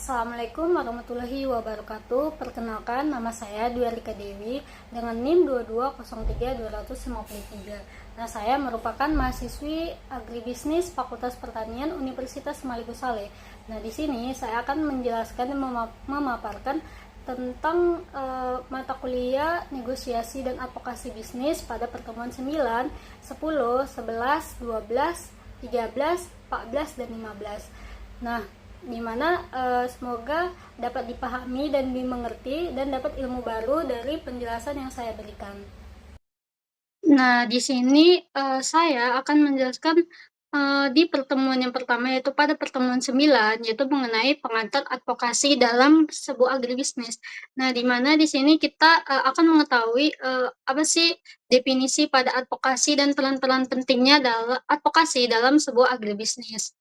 Assalamualaikum warahmatullahi wabarakatuh. Perkenalkan, nama saya Dwi Alika Dewi dengan NIM 2203253. Nah, saya merupakan mahasiswi agribisnis Fakultas Pertanian Universitas Maliku Saleh. Nah, di sini saya akan menjelaskan dan memaparkan tentang mata kuliah negosiasi dan advokasi bisnis pada pertemuan 9, 10, 11, 12, 13, 14, dan 15. Nah, dimana semoga dapat dipahami dan dimengerti dan dapat ilmu baru dari penjelasan yang saya berikan. Nah, di sini saya akan menjelaskan di pertemuan yang pertama, yaitu pada pertemuan 9, yaitu mengenai pengantar advokasi dalam sebuah agribisnis. Nah, di mana di sini kita akan mengetahui apa sih definisi pada advokasi dan peran-peran pentingnya dalam advokasi dalam sebuah agribisnis.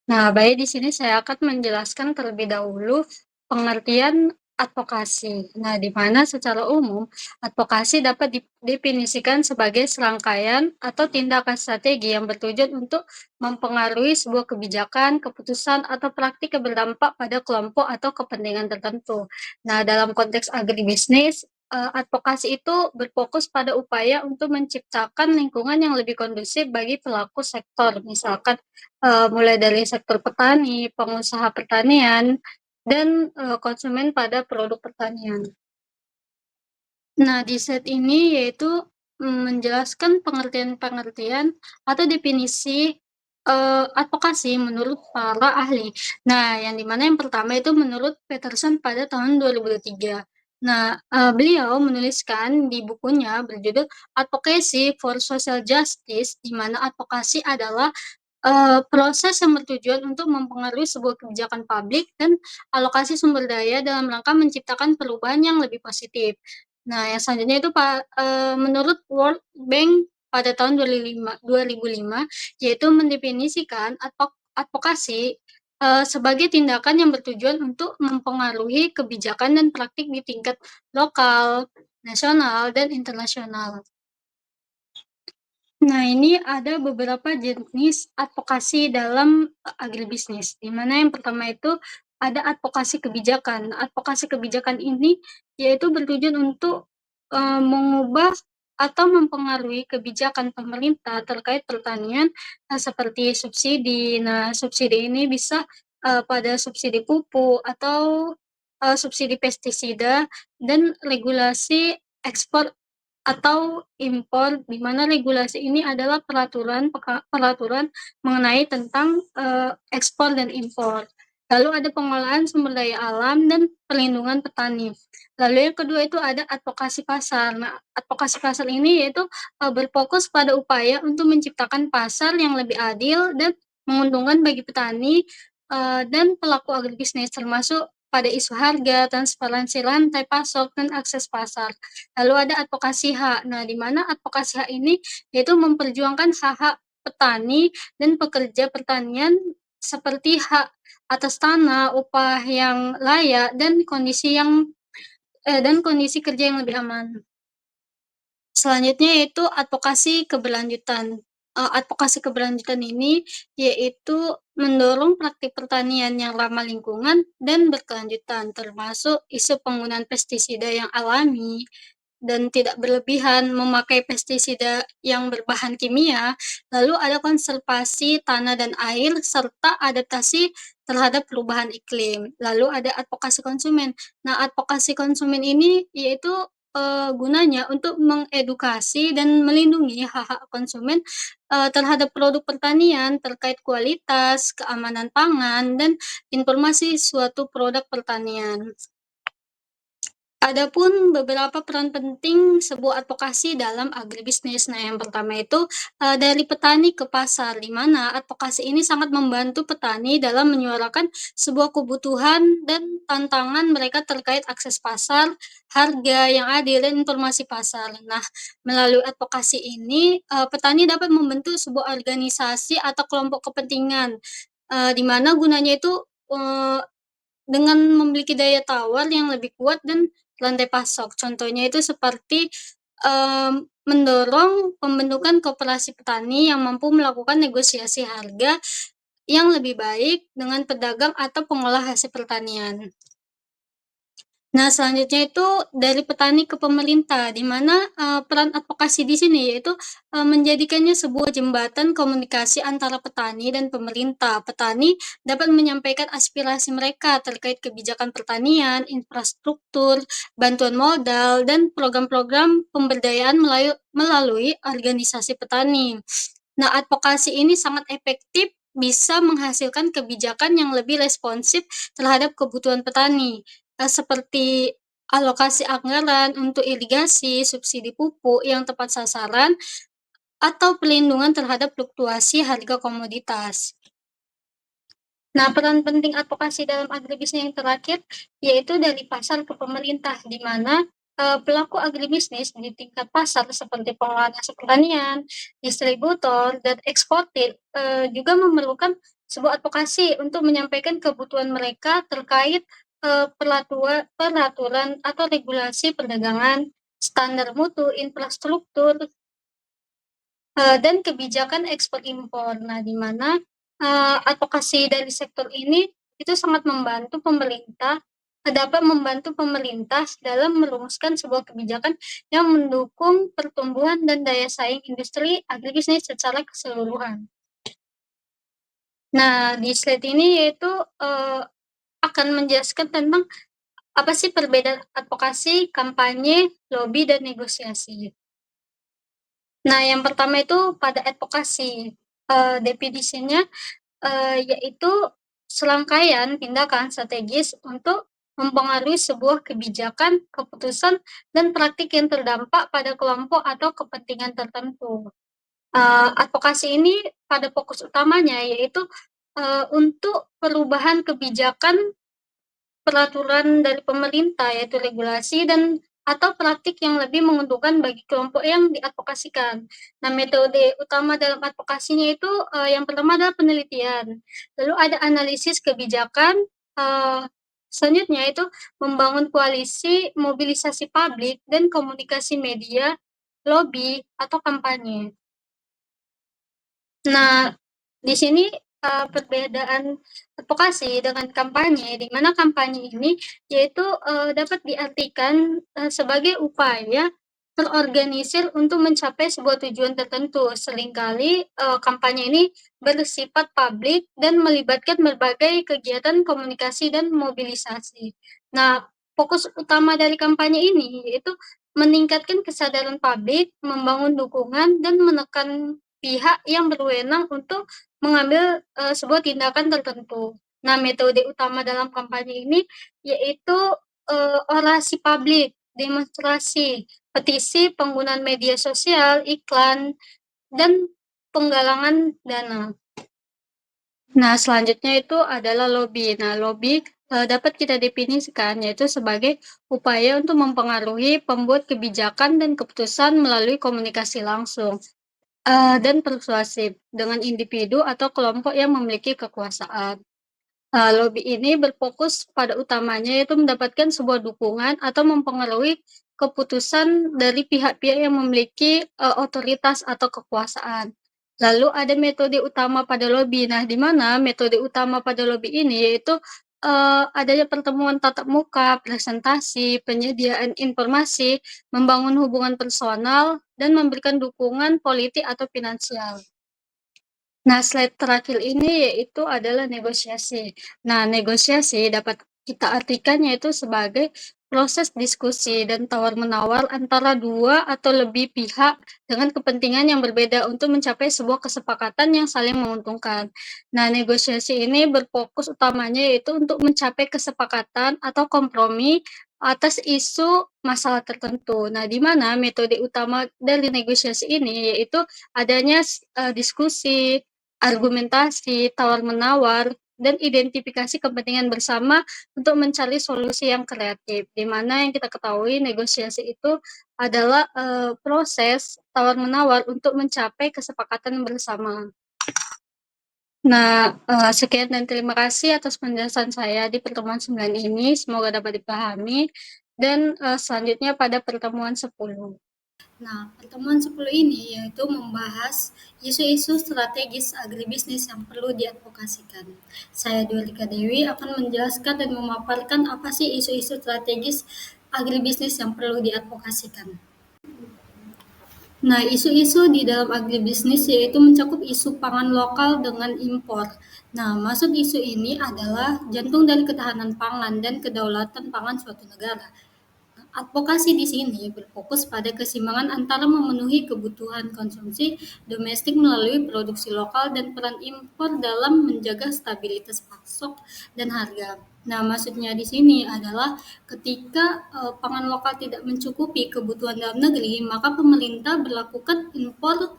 Nah, baik, di sini saya akan menjelaskan terlebih dahulu pengertian advokasi. Nah, di mana secara umum advokasi dapat didefinisikan sebagai serangkaian atau tindakan strategi yang bertujuan untuk mempengaruhi sebuah kebijakan, keputusan, atau praktik yang berdampak pada kelompok atau kepentingan tertentu. Nah, dalam konteks agribisnis, advokasi itu berfokus pada upaya untuk menciptakan lingkungan yang lebih kondusif bagi pelaku sektor, misalkan mulai dari sektor petani, pengusaha pertanian, dan konsumen pada produk pertanian. Nah, di set ini yaitu menjelaskan pengertian-pengertian atau definisi advokasi menurut para ahli. Nah, yang dimana yang pertama itu menurut Peterson pada tahun 2003. Nah, beliau menuliskan di bukunya berjudul Advocacy for Social Justice, di mana advokasi adalah proses yang bertujuan untuk mempengaruhi sebuah kebijakan publik dan alokasi sumber daya dalam rangka menciptakan perubahan yang lebih positif. Nah, yang selanjutnya itu menurut World Bank pada tahun 2005, yaitu mendefinisikan advokasi sebagai tindakan yang bertujuan untuk mempengaruhi kebijakan dan praktik di tingkat lokal, nasional, dan internasional. Nah, ini ada beberapa jenis advokasi dalam agribisnis, di mana yang pertama itu ada advokasi kebijakan. Advokasi kebijakan ini yaitu bertujuan untuk mengubah atau mempengaruhi kebijakan pemerintah terkait pertanian, seperti subsidi. Nah, subsidi ini bisa pada subsidi pupuk atau subsidi pestisida dan regulasi ekspor atau impor, di mana regulasi ini adalah peraturan mengenai tentang ekspor dan impor. Lalu ada pengolahan sumber daya alam dan perlindungan petani. Lalu yang kedua itu ada advokasi pasar. Nah, advokasi pasar ini yaitu berfokus pada upaya untuk menciptakan pasar yang lebih adil dan menguntungkan bagi petani dan pelaku agribisnis, termasuk pada isu harga, transparansi rantai pasok, dan akses pasar. Lalu ada advokasi hak. Nah, di mana advokasi hak ini yaitu memperjuangkan hak-hak petani dan pekerja pertanian seperti hak atas tanah, upah yang layak, dan kondisi kerja yang lebih aman. Selanjutnya yaitu advokasi keberlanjutan. Advokasi keberlanjutan ini yaitu mendorong praktik pertanian yang ramah lingkungan dan berkelanjutan, termasuk isu penggunaan pestisida yang alami dan tidak berlebihan, memakai pestisida yang berbahan kimia, lalu ada konservasi tanah dan air, serta adaptasi terhadap perubahan iklim. Lalu ada advokasi konsumen. Nah, advokasi konsumen ini yaitu gunanya untuk mengedukasi dan melindungi hak-hak konsumen terhadap produk pertanian terkait kualitas, keamanan pangan, dan informasi suatu produk pertanian. Adapun beberapa peran penting sebuah advokasi dalam agribisnis. Nah, yang pertama itu dari petani ke pasar, di mana advokasi ini sangat membantu petani dalam menyuarakan sebuah kebutuhan dan tantangan mereka terkait akses pasar, harga yang adil, dan informasi pasar. Nah, melalui advokasi ini petani dapat membentuk sebuah organisasi atau kelompok kepentingan, di mana gunanya itu eh, dengan memiliki daya tawar yang lebih kuat dan rantai pasok. Contohnya itu seperti mendorong pembentukan koperasi petani yang mampu melakukan negosiasi harga yang lebih baik dengan pedagang atau pengolah hasil pertanian. Nah, selanjutnya itu dari petani ke pemerintah, di mana, peran advokasi di sini yaitu, menjadikannya sebuah jembatan komunikasi antara petani dan pemerintah. Petani dapat menyampaikan aspirasi mereka terkait kebijakan pertanian, infrastruktur, bantuan modal, dan program-program pemberdayaan melalui organisasi petani. Nah, advokasi ini sangat efektif bisa menghasilkan kebijakan yang lebih responsif terhadap kebutuhan petani, seperti alokasi anggaran untuk irigasi, subsidi pupuk yang tepat sasaran, atau pelindungan terhadap fluktuasi harga komoditas. Nah, peran penting advokasi dalam agribisnis yang terakhir, yaitu dari pasar ke pemerintah, di mana, pelaku agribisnis di tingkat pasar seperti pengolahan hasil pertanian, distributor, dan eksportir, juga memerlukan sebuah advokasi untuk menyampaikan kebutuhan mereka terkait, peraturan atau regulasi perdagangan, standar mutu, infrastruktur, dan kebijakan ekspor impor. Nah, di mana, advokasi dari sektor ini itu sangat membantu pemerintah dapat membantu pemerintah dalam merumuskan sebuah kebijakan yang mendukung pertumbuhan dan daya saing industri agribisnis secara keseluruhan. Nah, di slide ini yaitu, akan menjelaskan tentang apa sih perbedaan advokasi, kampanye, lobi, dan negosiasi. Nah, yang pertama itu pada advokasi, definisinya, yaitu serangkaian tindakan strategis untuk mempengaruhi sebuah kebijakan, keputusan, dan praktik yang terdampak pada kelompok atau kepentingan tertentu. Advokasi ini pada fokus utamanya yaitu, untuk perubahan kebijakan, peraturan dari pemerintah, yaitu regulasi dan atau praktik yang lebih menguntungkan bagi kelompok yang diadvokasikan. Nah, metode utama dalam advokasinya itu, yang pertama adalah penelitian, lalu ada analisis kebijakan, selanjutnya itu membangun koalisi, mobilisasi publik, dan komunikasi media, lobi, atau kampanye. Nah, di sini, perbedaan advokasi dengan kampanye, di mana kampanye ini yaitu, dapat diartikan, sebagai upaya terorganisir untuk mencapai sebuah tujuan tertentu. Seringkali, kampanye ini bersifat publik dan melibatkan berbagai kegiatan komunikasi dan mobilisasi. Nah, fokus utama dari kampanye ini yaitu meningkatkan kesadaran publik, membangun dukungan, dan menekan pihak yang berwenang untuk mengambil, sebuah tindakan tertentu. Nah, metode utama dalam kampanye ini yaitu, orasi publik, demonstrasi, petisi, penggunaan media sosial, iklan, dan penggalangan dana. Nah, selanjutnya itu adalah lobi. Nah, lobi, dapat kita definisikan yaitu sebagai upaya untuk mempengaruhi pembuat kebijakan dan keputusan melalui komunikasi langsung. Dan persuasif dengan individu atau kelompok yang memiliki kekuasaan. Lobi ini berfokus pada utamanya yaitu mendapatkan sebuah dukungan atau mempengaruhi keputusan dari pihak-pihak yang memiliki, otoritas atau kekuasaan. Lalu ada metode utama pada lobi. Nah, di mana metode utama pada lobi ini yaitu, adanya pertemuan tatap muka, presentasi, penyediaan informasi, membangun hubungan personal, dan memberikan dukungan politik atau finansial. Nah, slide terakhir ini yaitu adalah negosiasi. Nah, negosiasi dapat kita artikan yaitu sebagai proses diskusi dan tawar-menawar antara dua atau lebih pihak dengan kepentingan yang berbeda untuk mencapai sebuah kesepakatan yang saling menguntungkan. Nah, negosiasi ini berfokus utamanya yaitu untuk mencapai kesepakatan atau kompromi atas isu masalah tertentu. Nah, di mana metode utama dari negosiasi ini yaitu adanya diskusi, argumentasi, tawar-menawar, dan identifikasi kepentingan bersama untuk mencari solusi yang kreatif. Di mana yang kita ketahui negosiasi itu adalah, proses tawar-menawar untuk mencapai kesepakatan bersama. Nah, sekian dan terima kasih atas penjelasan saya di pertemuan 9 ini, semoga dapat dipahami dan, selanjutnya pada pertemuan 10. Nah, pertemuan 10 ini yaitu membahas isu-isu strategis agribisnis yang perlu diadvokasikan. Saya Dwelika Dewi akan menjelaskan dan memaparkan apa sih isu-isu strategis agribisnis yang perlu diadvokasikan. Nah, isu-isu di dalam agribisnis yaitu mencakup isu pangan lokal dengan impor. Nah, maksud isu ini adalah jantung dari ketahanan pangan dan kedaulatan pangan suatu negara. Advokasi di sini berfokus pada keseimbangan antara memenuhi kebutuhan konsumsi domestik melalui produksi lokal dan peran impor dalam menjaga stabilitas pasok dan harga. Nah, maksudnya di sini adalah ketika pangan lokal tidak mencukupi kebutuhan dalam negeri, maka pemerintah berlakukan impor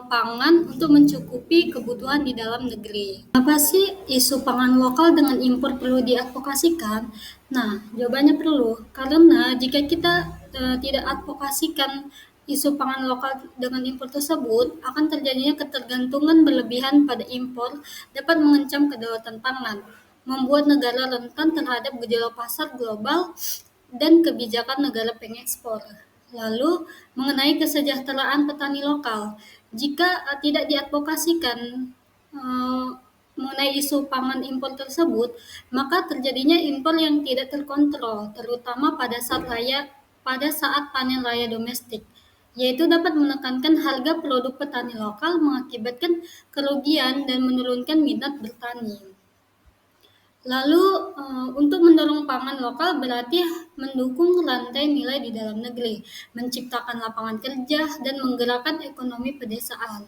pangan untuk mencukupi kebutuhan di dalam negeri. Apa sih isu pangan lokal dengan impor perlu diadvokasikan? Nah, jawabannya perlu, karena jika kita tidak advokasikan isu pangan lokal dengan impor tersebut, akan terjadinya ketergantungan berlebihan pada impor dapat mengancam kedaulatan pangan, membuat negara rentan terhadap gejolak pasar global dan kebijakan negara pengekspor. Lalu, mengenai kesejahteraan petani lokal, jika tidak diadvokasikan eh, mengenai isu pangan impor tersebut, maka terjadinya impor yang tidak terkontrol, terutama pada saat panen raya domestik, yaitu dapat menekankan harga produk petani lokal, mengakibatkan kerugian dan menurunkan minat bertani. Lalu untuk mendorong pangan lokal berarti mendukung rantai nilai di dalam negeri, menciptakan lapangan kerja, dan menggerakkan ekonomi pedesaan.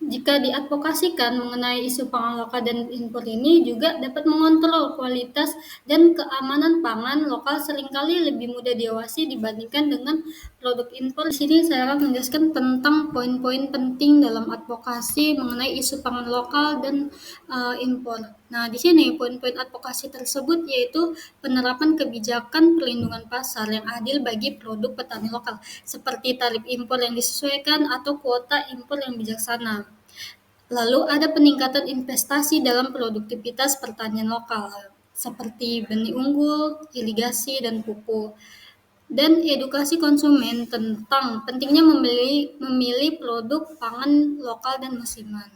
Jika diadvokasikan mengenai isu pangan lokal dan impor ini juga dapat mengontrol kualitas dan keamanan pangan lokal seringkali lebih mudah diawasi dibandingkan dengan produk impor. Di sini saya akan menjelaskan tentang poin-poin penting dalam advokasi mengenai isu pangan lokal dan impor. Nah, di sini poin-poin advokasi tersebut yaitu penerapan kebijakan perlindungan pasar yang adil bagi produk petani lokal, seperti tarif impor yang disesuaikan atau kuota impor yang bijaksana. Lalu ada peningkatan investasi dalam produktivitas pertanian lokal, seperti benih unggul, irigasi, dan pupuk. Dan edukasi konsumen tentang pentingnya memilih produk pangan lokal dan musiman.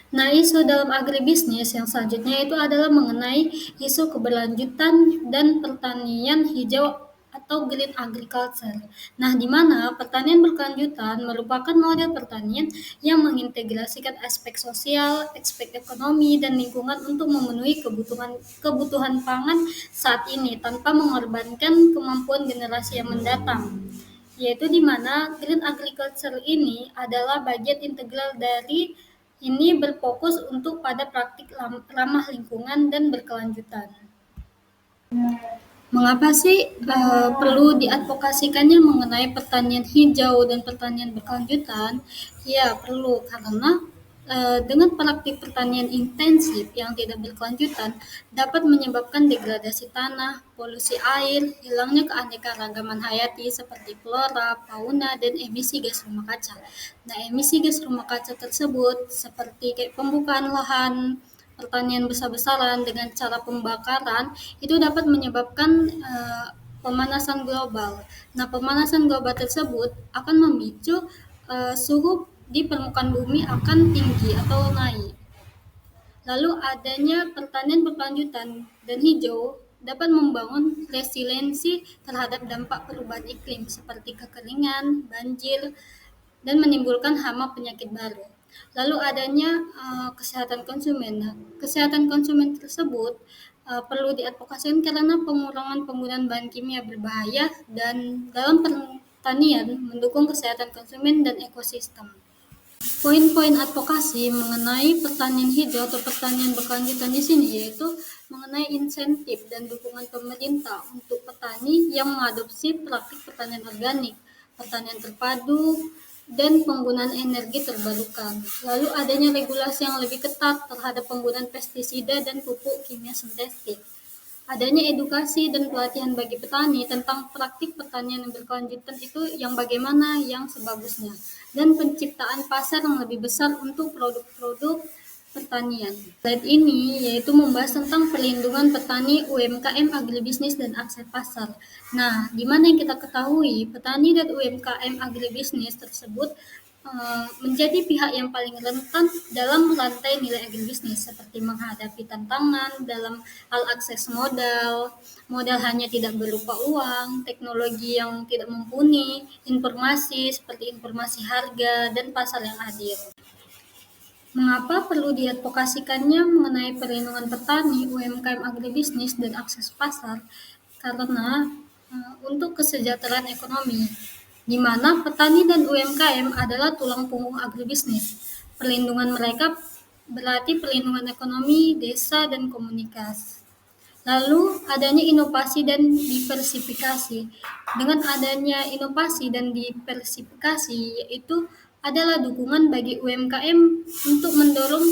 Nah, isu dalam agribisnis yang selanjutnya itu adalah mengenai isu keberlanjutan dan pertanian hijau atau green agriculture. Nah, di mana pertanian berkelanjutan merupakan model pertanian yang mengintegrasikan aspek sosial, aspek ekonomi, dan lingkungan untuk memenuhi kebutuhan pangan saat ini tanpa mengorbankan kemampuan generasi yang mendatang, yaitu di mana green agriculture ini adalah bagian integral dari ini berfokus untuk pada praktik ramah lingkungan dan berkelanjutan. Mengapa sih perlu diadvokasikannya mengenai pertanian hijau dan pertanian berkelanjutan? Ya, perlu karena dengan praktik pertanian intensif yang tidak berkelanjutan dapat menyebabkan degradasi tanah, polusi air, hilangnya keanekaragaman hayati seperti flora, fauna, dan emisi gas rumah kaca. Nah, emisi gas rumah kaca tersebut seperti kayak pembukaan lahan, pertanian besar-besaran dengan cara pembakaran itu dapat menyebabkan pemanasan global. Nah, pemanasan global tersebut akan memicu suhu di permukaan bumi akan tinggi atau naik. Lalu adanya pertanian berkelanjutan dan hijau dapat membangun resiliensi terhadap dampak perubahan iklim seperti kekeringan, banjir, dan menimbulkan hama penyakit baru. Lalu adanya kesehatan konsumen. Nah, kesehatan konsumen tersebut perlu diadvokasikan karena pengurangan penggunaan bahan kimia berbahaya dan dalam pertanian mendukung kesehatan konsumen dan ekosistem. Poin-poin advokasi mengenai pertanian hijau atau pertanian berkelanjutan di sini yaitu mengenai insentif dan dukungan pemerintah untuk petani yang mengadopsi praktik pertanian organik, pertanian terpadu, dan penggunaan energi terbarukan. Lalu adanya regulasi yang lebih ketat terhadap penggunaan pestisida dan pupuk kimia sintetik. Adanya edukasi dan pelatihan bagi petani tentang praktik pertanian yang berkelanjutan itu yang bagaimana yang sebagusnya, dan penciptaan pasar yang lebih besar untuk produk-produk pertanian pertanian. Slide ini yaitu membahas tentang perlindungan petani, UMKM, agribisnis, dan akses pasar. Nah, di mana yang kita ketahui, petani dan UMKM agribisnis tersebut menjadi pihak yang paling rentan dalam rantai nilai agribisnis, seperti menghadapi tantangan dalam hal akses modal, modal hanya tidak berupa uang, teknologi yang tidak mumpuni, informasi seperti informasi harga dan pasar yang adil. Mengapa perlu diadvokasikannya mengenai perlindungan petani, UMKM agribisnis, dan akses pasar? Karena untuk kesejahteraan ekonomi, di mana petani dan UMKM adalah tulang punggung agribisnis. Perlindungan mereka berarti perlindungan ekonomi, desa, dan komunitas. Lalu adanya inovasi dan diversifikasi. Dengan adanya inovasi dan diversifikasi, yaitu adalah dukungan bagi UMKM untuk mendorong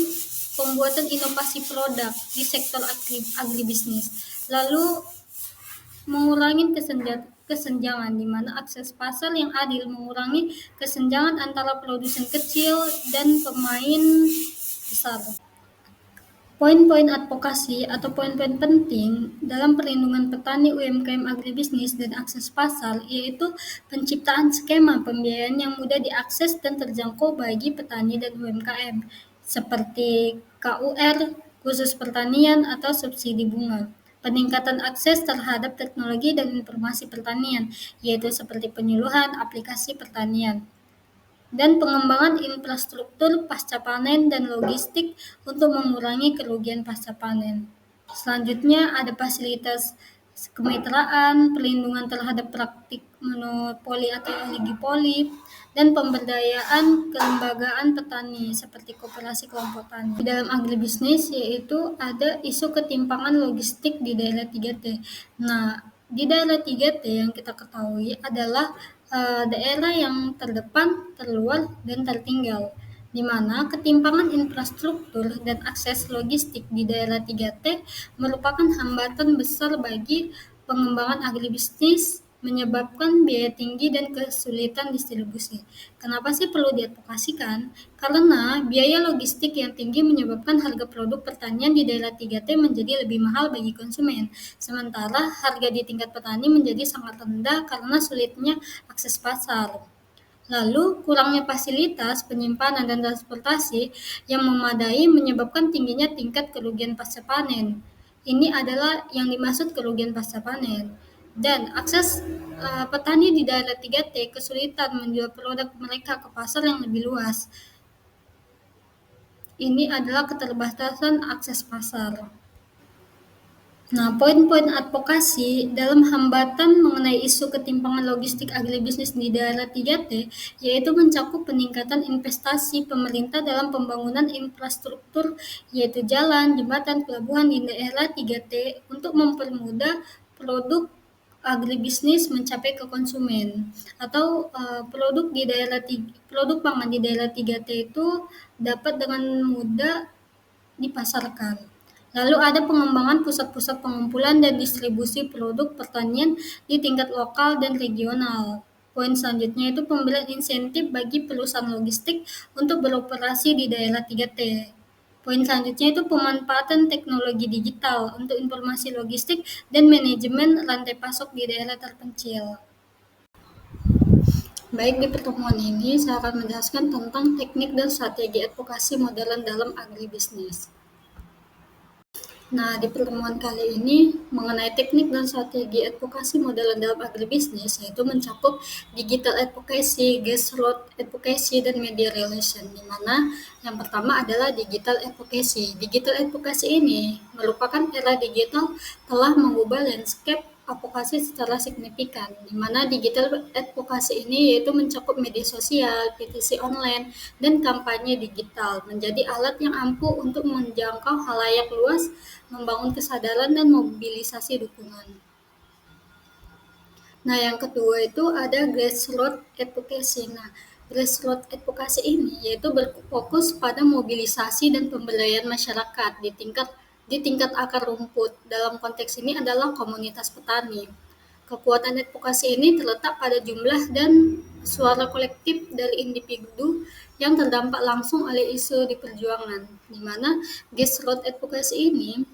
pembuatan inovasi produk di sektor agribisnis. Lalu mengurangi kesenjangan, di mana akses pasar yang adil mengurangi kesenjangan antara produsen kecil dan pemain besar. Poin-poin advokasi atau poin-poin penting dalam perlindungan petani, UMKM agribisnis, dan akses pasar yaitu penciptaan skema pembiayaan yang mudah diakses dan terjangkau bagi petani dan UMKM seperti KUR, khusus pertanian, atau subsidi bunga. Peningkatan akses terhadap teknologi dan informasi pertanian, yaitu seperti penyuluhan aplikasi pertanian dan pengembangan infrastruktur pasca panen dan logistik untuk mengurangi kerugian pasca panen. Selanjutnya ada fasilitas kemitraan, perlindungan terhadap praktik monopoli atau oligopoli, dan pemberdayaan kelembagaan petani seperti koperasi kelompok tani. Di dalam agribisnis yaitu ada isu ketimpangan logistik di daerah 3T. Nah, di daerah 3T yang kita ketahui adalah daerah yang terdepan, terluar, dan tertinggal, di mana ketimpangan infrastruktur dan akses logistik di daerah 3T merupakan hambatan besar bagi pengembangan agribisnis, menyebabkan biaya tinggi dan kesulitan distribusi. Kenapa sih perlu diadvokasikan? Karena biaya logistik yang tinggi menyebabkan harga produk pertanian di daerah 3T menjadi lebih mahal bagi konsumen, sementara harga di tingkat petani menjadi sangat rendah karena sulitnya akses pasar. Lalu, kurangnya fasilitas penyimpanan dan transportasi yang memadai menyebabkan tingginya tingkat kerugian pasca panen. Ini adalah yang dimaksud kerugian pasca panen. Dan akses petani di daerah 3T kesulitan menjual produk mereka ke pasar yang lebih luas. Ini adalah keterbatasan akses pasar. Nah, poin-poin advokasi dalam hambatan mengenai isu ketimpangan logistik agribisnis di daerah 3T yaitu mencakup peningkatan investasi pemerintah dalam pembangunan infrastruktur yaitu jalan, jembatan, pelabuhan di daerah 3T untuk mempermudah produk agribisnis mencapai ke konsumen atau produk pangan di daerah 3T itu dapat dengan mudah dipasarkan. Lalu ada pengembangan pusat-pusat pengumpulan dan distribusi produk pertanian di tingkat lokal dan regional. Poin selanjutnya itu pemberian insentif bagi perusahaan logistik untuk beroperasi di daerah 3T. Poin selanjutnya itu pemanfaatan teknologi digital untuk informasi logistik dan manajemen rantai pasok di daerah terpencil. Baik, di pertemuan ini saya akan menjelaskan tentang teknik dan strategi advokasi modern dalam agribisnis. Nah, di pertemuan kali ini mengenai teknik dan strategi advokasi modern dalam agribisnis, yaitu mencakup digital advocacy, grassroots advocacy, dan media relation, di mana yang pertama adalah digital advocacy. Digital advocacy ini merupakan era digital telah mengubah landscape advokasi secara signifikan, di mana digital advokasi ini yaitu mencakup media sosial, petisi online, dan kampanye digital, menjadi alat yang ampuh untuk menjangkau halayak luas, membangun kesadaran, dan mobilisasi dukungan. Nah, yang kedua itu ada grassroots advocacy. Nah, grassroots advocacy ini yaitu berfokus pada mobilisasi dan pemberdayaan masyarakat di tingkat akar rumput. Dalam konteks ini adalah komunitas petani. Kekuatan advokasi ini terletak pada jumlah dan suara kolektif dari individu yang terdampak langsung oleh isu di perjuangan, di mana grassroots advocacy ini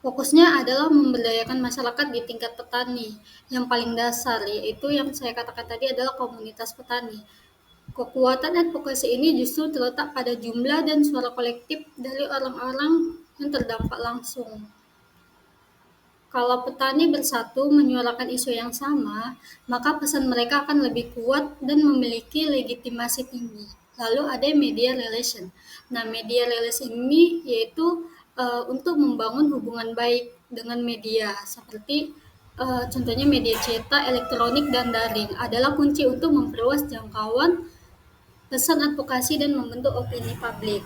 fokusnya adalah memberdayakan masyarakat di tingkat petani. Yang paling dasar yaitu yang saya katakan tadi adalah komunitas petani. Kekuatan advokasi ini justru terletak pada jumlah dan suara kolektif dari orang-orang yang terdampak langsung. Kalau petani bersatu menyuarakan isu yang sama, maka pesan mereka akan lebih kuat dan memiliki legitimasi tinggi. Lalu ada media relation. Nah, media relation ini yaitu untuk membangun hubungan baik dengan media, seperti contohnya media cetak, elektronik, dan daring adalah kunci untuk memperluas jangkauan pesan advokasi dan membentuk opini publik.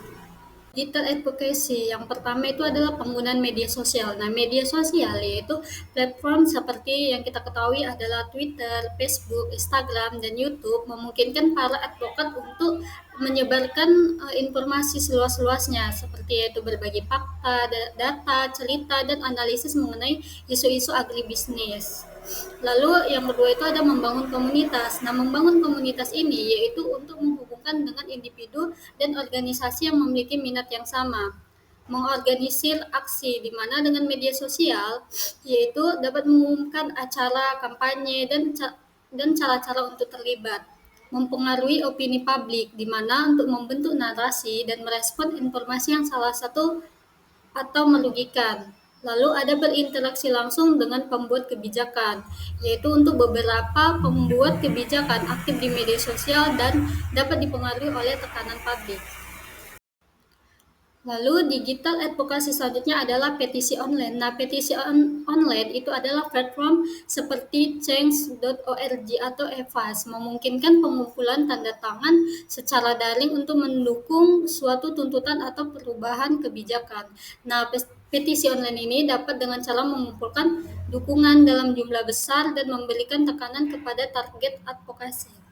Digital advocacy yang pertama itu adalah penggunaan media sosial. Nah, media sosial yaitu platform seperti yang kita ketahui adalah Twitter, Facebook, Instagram, dan YouTube memungkinkan para advokat untuk menyebarkan informasi seluas-luasnya seperti yaitu berbagi fakta, data, cerita, dan analisis mengenai isu-isu agribisnis. Lalu yang kedua itu ada membangun komunitas. Nah, membangun komunitas ini yaitu untuk menghubungkan dengan individu dan organisasi yang memiliki minat yang sama. Mengorganisir aksi di mana dengan media sosial yaitu dapat mengumumkan acara, kampanye, dan cara-cara untuk terlibat. Mempengaruhi opini publik di mana untuk membentuk narasi dan merespon informasi yang salah satu atau merugikan. Lalu ada berinteraksi langsung dengan pembuat kebijakan, yaitu untuk beberapa pembuat kebijakan aktif di media sosial dan dapat dipengaruhi oleh tekanan publik. Lalu digital advokasi selanjutnya adalah petisi online. Nah, petisi online itu adalah platform seperti change.org atau EVAS, memungkinkan pengumpulan tanda tangan secara daring untuk mendukung suatu tuntutan atau perubahan kebijakan. Nah, petisi online ini dapat dengan cara mengumpulkan dukungan dalam jumlah besar dan memberikan tekanan kepada target advokasi.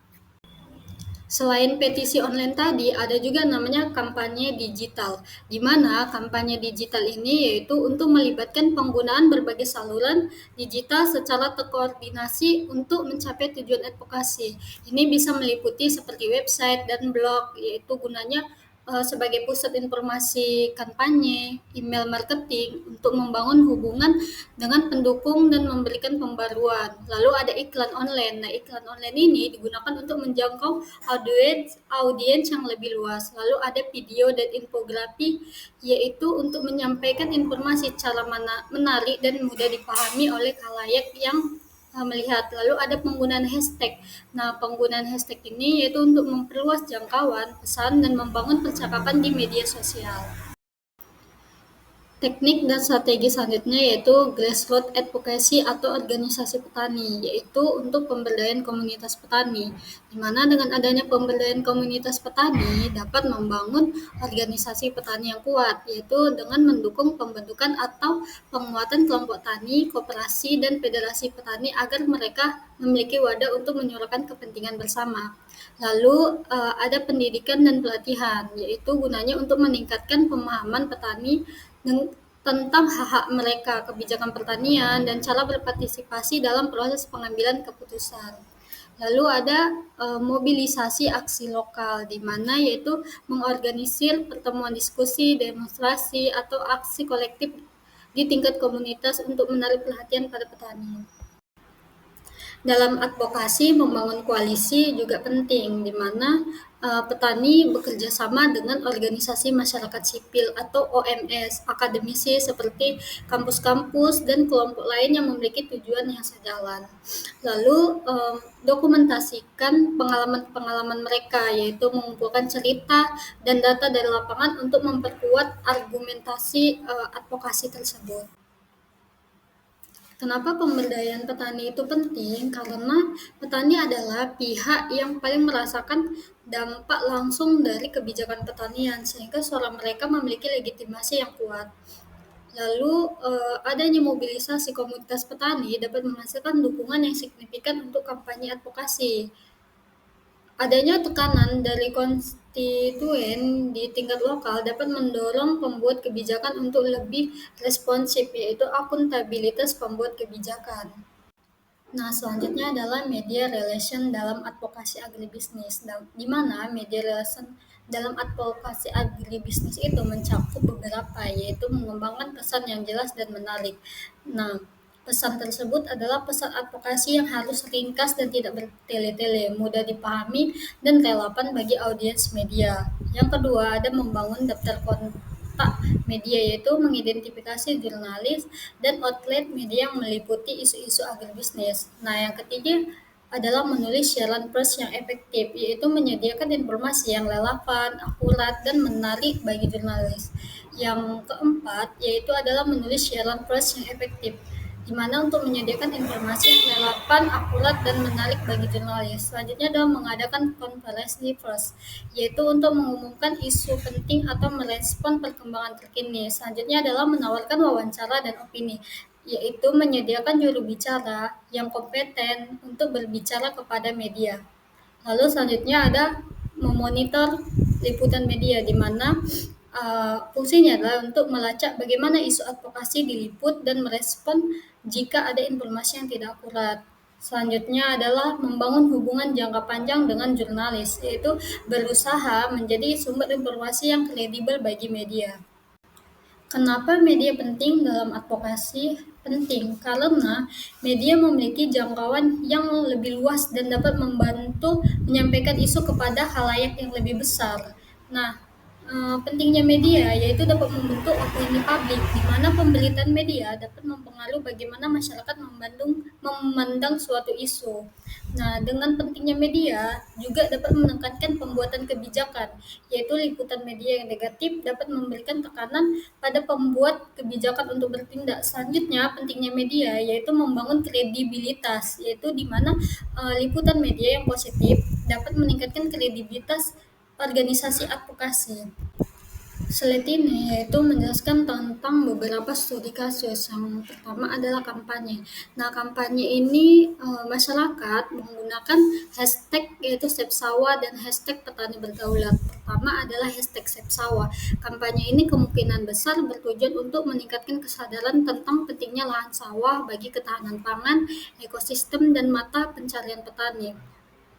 Selain petisi online tadi, ada juga namanya kampanye digital, di mana kampanye digital ini yaitu untuk melibatkan penggunaan berbagai saluran digital secara terkoordinasi untuk mencapai tujuan advokasi. Ini bisa meliputi seperti website dan blog, yaitu gunanya sebagai pusat informasi kampanye, email marketing untuk membangun hubungan dengan pendukung dan memberikan pembaruan. Lalu ada iklan online. Nah, iklan online ini digunakan untuk menjangkau audiens yang lebih luas. Lalu ada video dan infografi, yaitu untuk menyampaikan informasi secara menarik dan mudah dipahami oleh khalayak yang melihat. Lalu ada penggunaan hashtag. Nah, penggunaan hashtag ini yaitu untuk memperluas jangkauan pesan dan membangun percakapan di media sosial. Teknik dan strategi selanjutnya yaitu grassroots advocacy atau organisasi petani, yaitu untuk pemberdayaan komunitas petani, di mana dengan adanya pemberdayaan komunitas petani dapat membangun organisasi petani yang kuat, yaitu dengan mendukung pembentukan atau penguatan kelompok tani, koperasi, dan federasi petani agar mereka memiliki wadah untuk menyuarakan kepentingan bersama. Lalu ada pendidikan dan pelatihan, yaitu gunanya untuk meningkatkan pemahaman petani tentang hak-hak mereka, kebijakan pertanian, dan cara berpartisipasi dalam proses pengambilan keputusan. Lalu ada mobilisasi aksi lokal, di mana yaitu mengorganisir pertemuan diskusi, demonstrasi, atau aksi kolektif di tingkat komunitas untuk menarik perhatian pada petani. Dalam advokasi, membangun koalisi juga penting, di mana petani bekerja sama dengan organisasi masyarakat sipil atau OMS, akademisi seperti kampus-kampus dan kelompok lain yang memiliki tujuan yang sejalan. Lalu dokumentasikan pengalaman-pengalaman mereka, yaitu mengumpulkan cerita dan data dari lapangan untuk memperkuat argumentasi advokasi tersebut. Kenapa pemberdayaan petani itu penting? Karena petani adalah pihak yang paling merasakan dampak langsung dari kebijakan pertanian, sehingga suara mereka memiliki legitimasi yang kuat. Lalu adanya mobilisasi komunitas petani dapat menghasilkan dukungan yang signifikan untuk kampanye advokasi. Adanya tekanan dari konstituen di tingkat lokal dapat mendorong pembuat kebijakan untuk lebih responsif, yaitu akuntabilitas pembuat kebijakan. Nah, selanjutnya adalah media relation dalam advokasi agribisnis, di mana media relation dalam advokasi agribisnis itu mencakup beberapa, yaitu mengembangkan pesan yang jelas dan menarik. Nah, pesan tersebut adalah pesan advokasi yang harus ringkas dan tidak bertele-tele, mudah dipahami, dan relevan bagi audiens media. Yang kedua, ada membangun daftar kontak media, yaitu mengidentifikasi jurnalis dan outlet media yang meliputi isu-isu agribisnis. Nah, yang ketiga adalah menulis siaran pers yang efektif, yaitu menyediakan informasi yang relevan, akurat, dan menarik bagi jurnalis. Yang keempat yaitu adalah menulis siaran pers yang efektif, di mana untuk menyediakan informasi yang relevan, akurat, dan menarik bagi jurnalis. Selanjutnya adalah mengadakan konferensi pers, yaitu untuk mengumumkan isu penting atau merespon perkembangan terkini. Selanjutnya adalah menawarkan wawancara dan opini, yaitu menyediakan juru bicara yang kompeten untuk berbicara kepada media. Lalu selanjutnya ada memonitor liputan media, di mana fungsinya adalah untuk melacak bagaimana isu advokasi diliput dan merespon jika ada informasi yang tidak akurat. Selanjutnya adalah membangun hubungan jangka panjang dengan jurnalis, yaitu berusaha menjadi sumber informasi yang kredibel bagi media. Kenapa media penting dalam advokasi? Penting karena media memiliki jangkauan yang lebih luas dan dapat membantu menyampaikan isu kepada khalayak yang lebih besar. Nah, pentingnya media yaitu dapat membentuk opini publik, di mana pemberitaan media dapat mempengaruhi bagaimana masyarakat memandang suatu isu. Nah, dengan pentingnya media juga dapat menekankan pembuatan kebijakan, yaitu liputan media yang negatif dapat memberikan tekanan pada pembuat kebijakan untuk bertindak. Selanjutnya, pentingnya media yaitu membangun kredibilitas, yaitu di mana liputan media yang positif dapat meningkatkan kredibilitas organisasi advokasi. Slide ini yaitu menjelaskan tentang beberapa studi kasus. Yang pertama adalah kampanye. Nah, kampanye ini masyarakat menggunakan hashtag yaitu Save Sawah dan hashtag Petani Berdaulat. Pertama adalah hashtag Save Sawah. Kampanye ini kemungkinan besar bertujuan untuk meningkatkan kesadaran tentang pentingnya lahan sawah bagi ketahanan pangan, ekosistem, dan mata pencarian petani.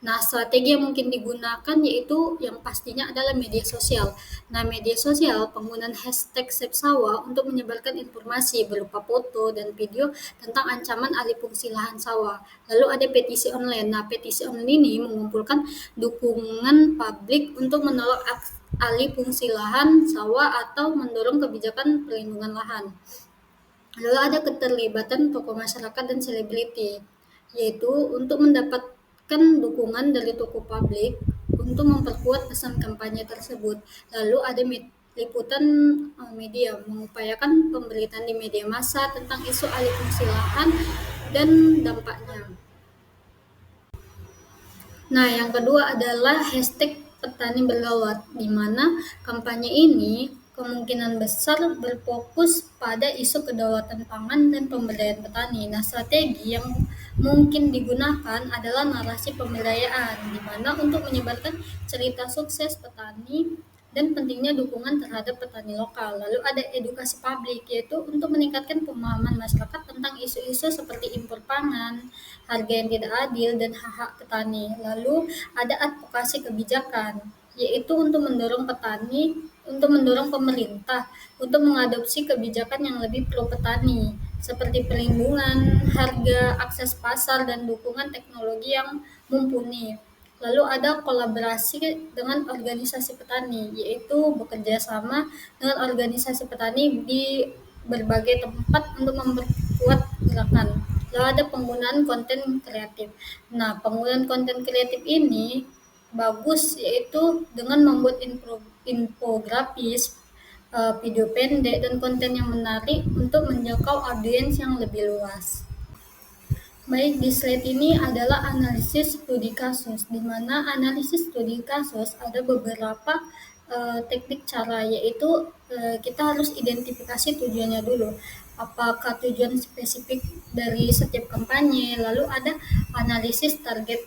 Nah, strategi yang mungkin digunakan yaitu yang pastinya adalah media sosial. Nah, media sosial penggunaan hashtag Save Sawah untuk menyebarkan informasi berupa foto dan video tentang ancaman alih fungsi lahan sawah. Lalu ada petisi online. Nah, petisi online ini mengumpulkan dukungan publik untuk menolak alih fungsi lahan sawah atau mendorong kebijakan perlindungan lahan. Lalu ada keterlibatan tokoh masyarakat dan selebriti, yaitu untuk mendapatkan dukungan dari tokoh publik untuk memperkuat pesan kampanye tersebut. Lalu ada liputan media, mengupayakan pemberitaan di media massa tentang isu alih fungsi lahan dan dampaknya. Nah, yang kedua adalah hashtag petani berlawat, di mana kampanye ini kemungkinan besar berfokus pada isu kedaulatan pangan dan pemberdayaan petani. Nah, strategi yang mungkin digunakan adalah narasi pemberdayaan, di mana untuk menyebarkan cerita sukses petani dan pentingnya dukungan terhadap petani lokal. Lalu ada edukasi publik, yaitu untuk meningkatkan pemahaman masyarakat tentang isu-isu seperti impor pangan, harga yang tidak adil, dan hak-hak petani. Lalu ada advokasi kebijakan, yaitu untuk mendorong pemerintah untuk mengadopsi kebijakan yang lebih pro petani, seperti perlindungan harga, akses pasar, dan dukungan teknologi yang mumpuni. Lalu ada kolaborasi dengan organisasi petani, yaitu bekerja sama dengan organisasi petani di berbagai tempat untuk memperkuat gerakan. Lalu ada penggunaan konten kreatif. Nah, penggunaan konten kreatif ini bagus, yaitu dengan membuat infografis, video pendek, dan konten yang menarik untuk menjangkau audiens yang lebih luas. Baik, di slide ini adalah analisis studi kasus, di mana analisis studi kasus ada beberapa teknik cara, yaitu kita harus identifikasi tujuannya dulu. Apakah tujuan spesifik dari setiap kampanye, lalu ada analisis target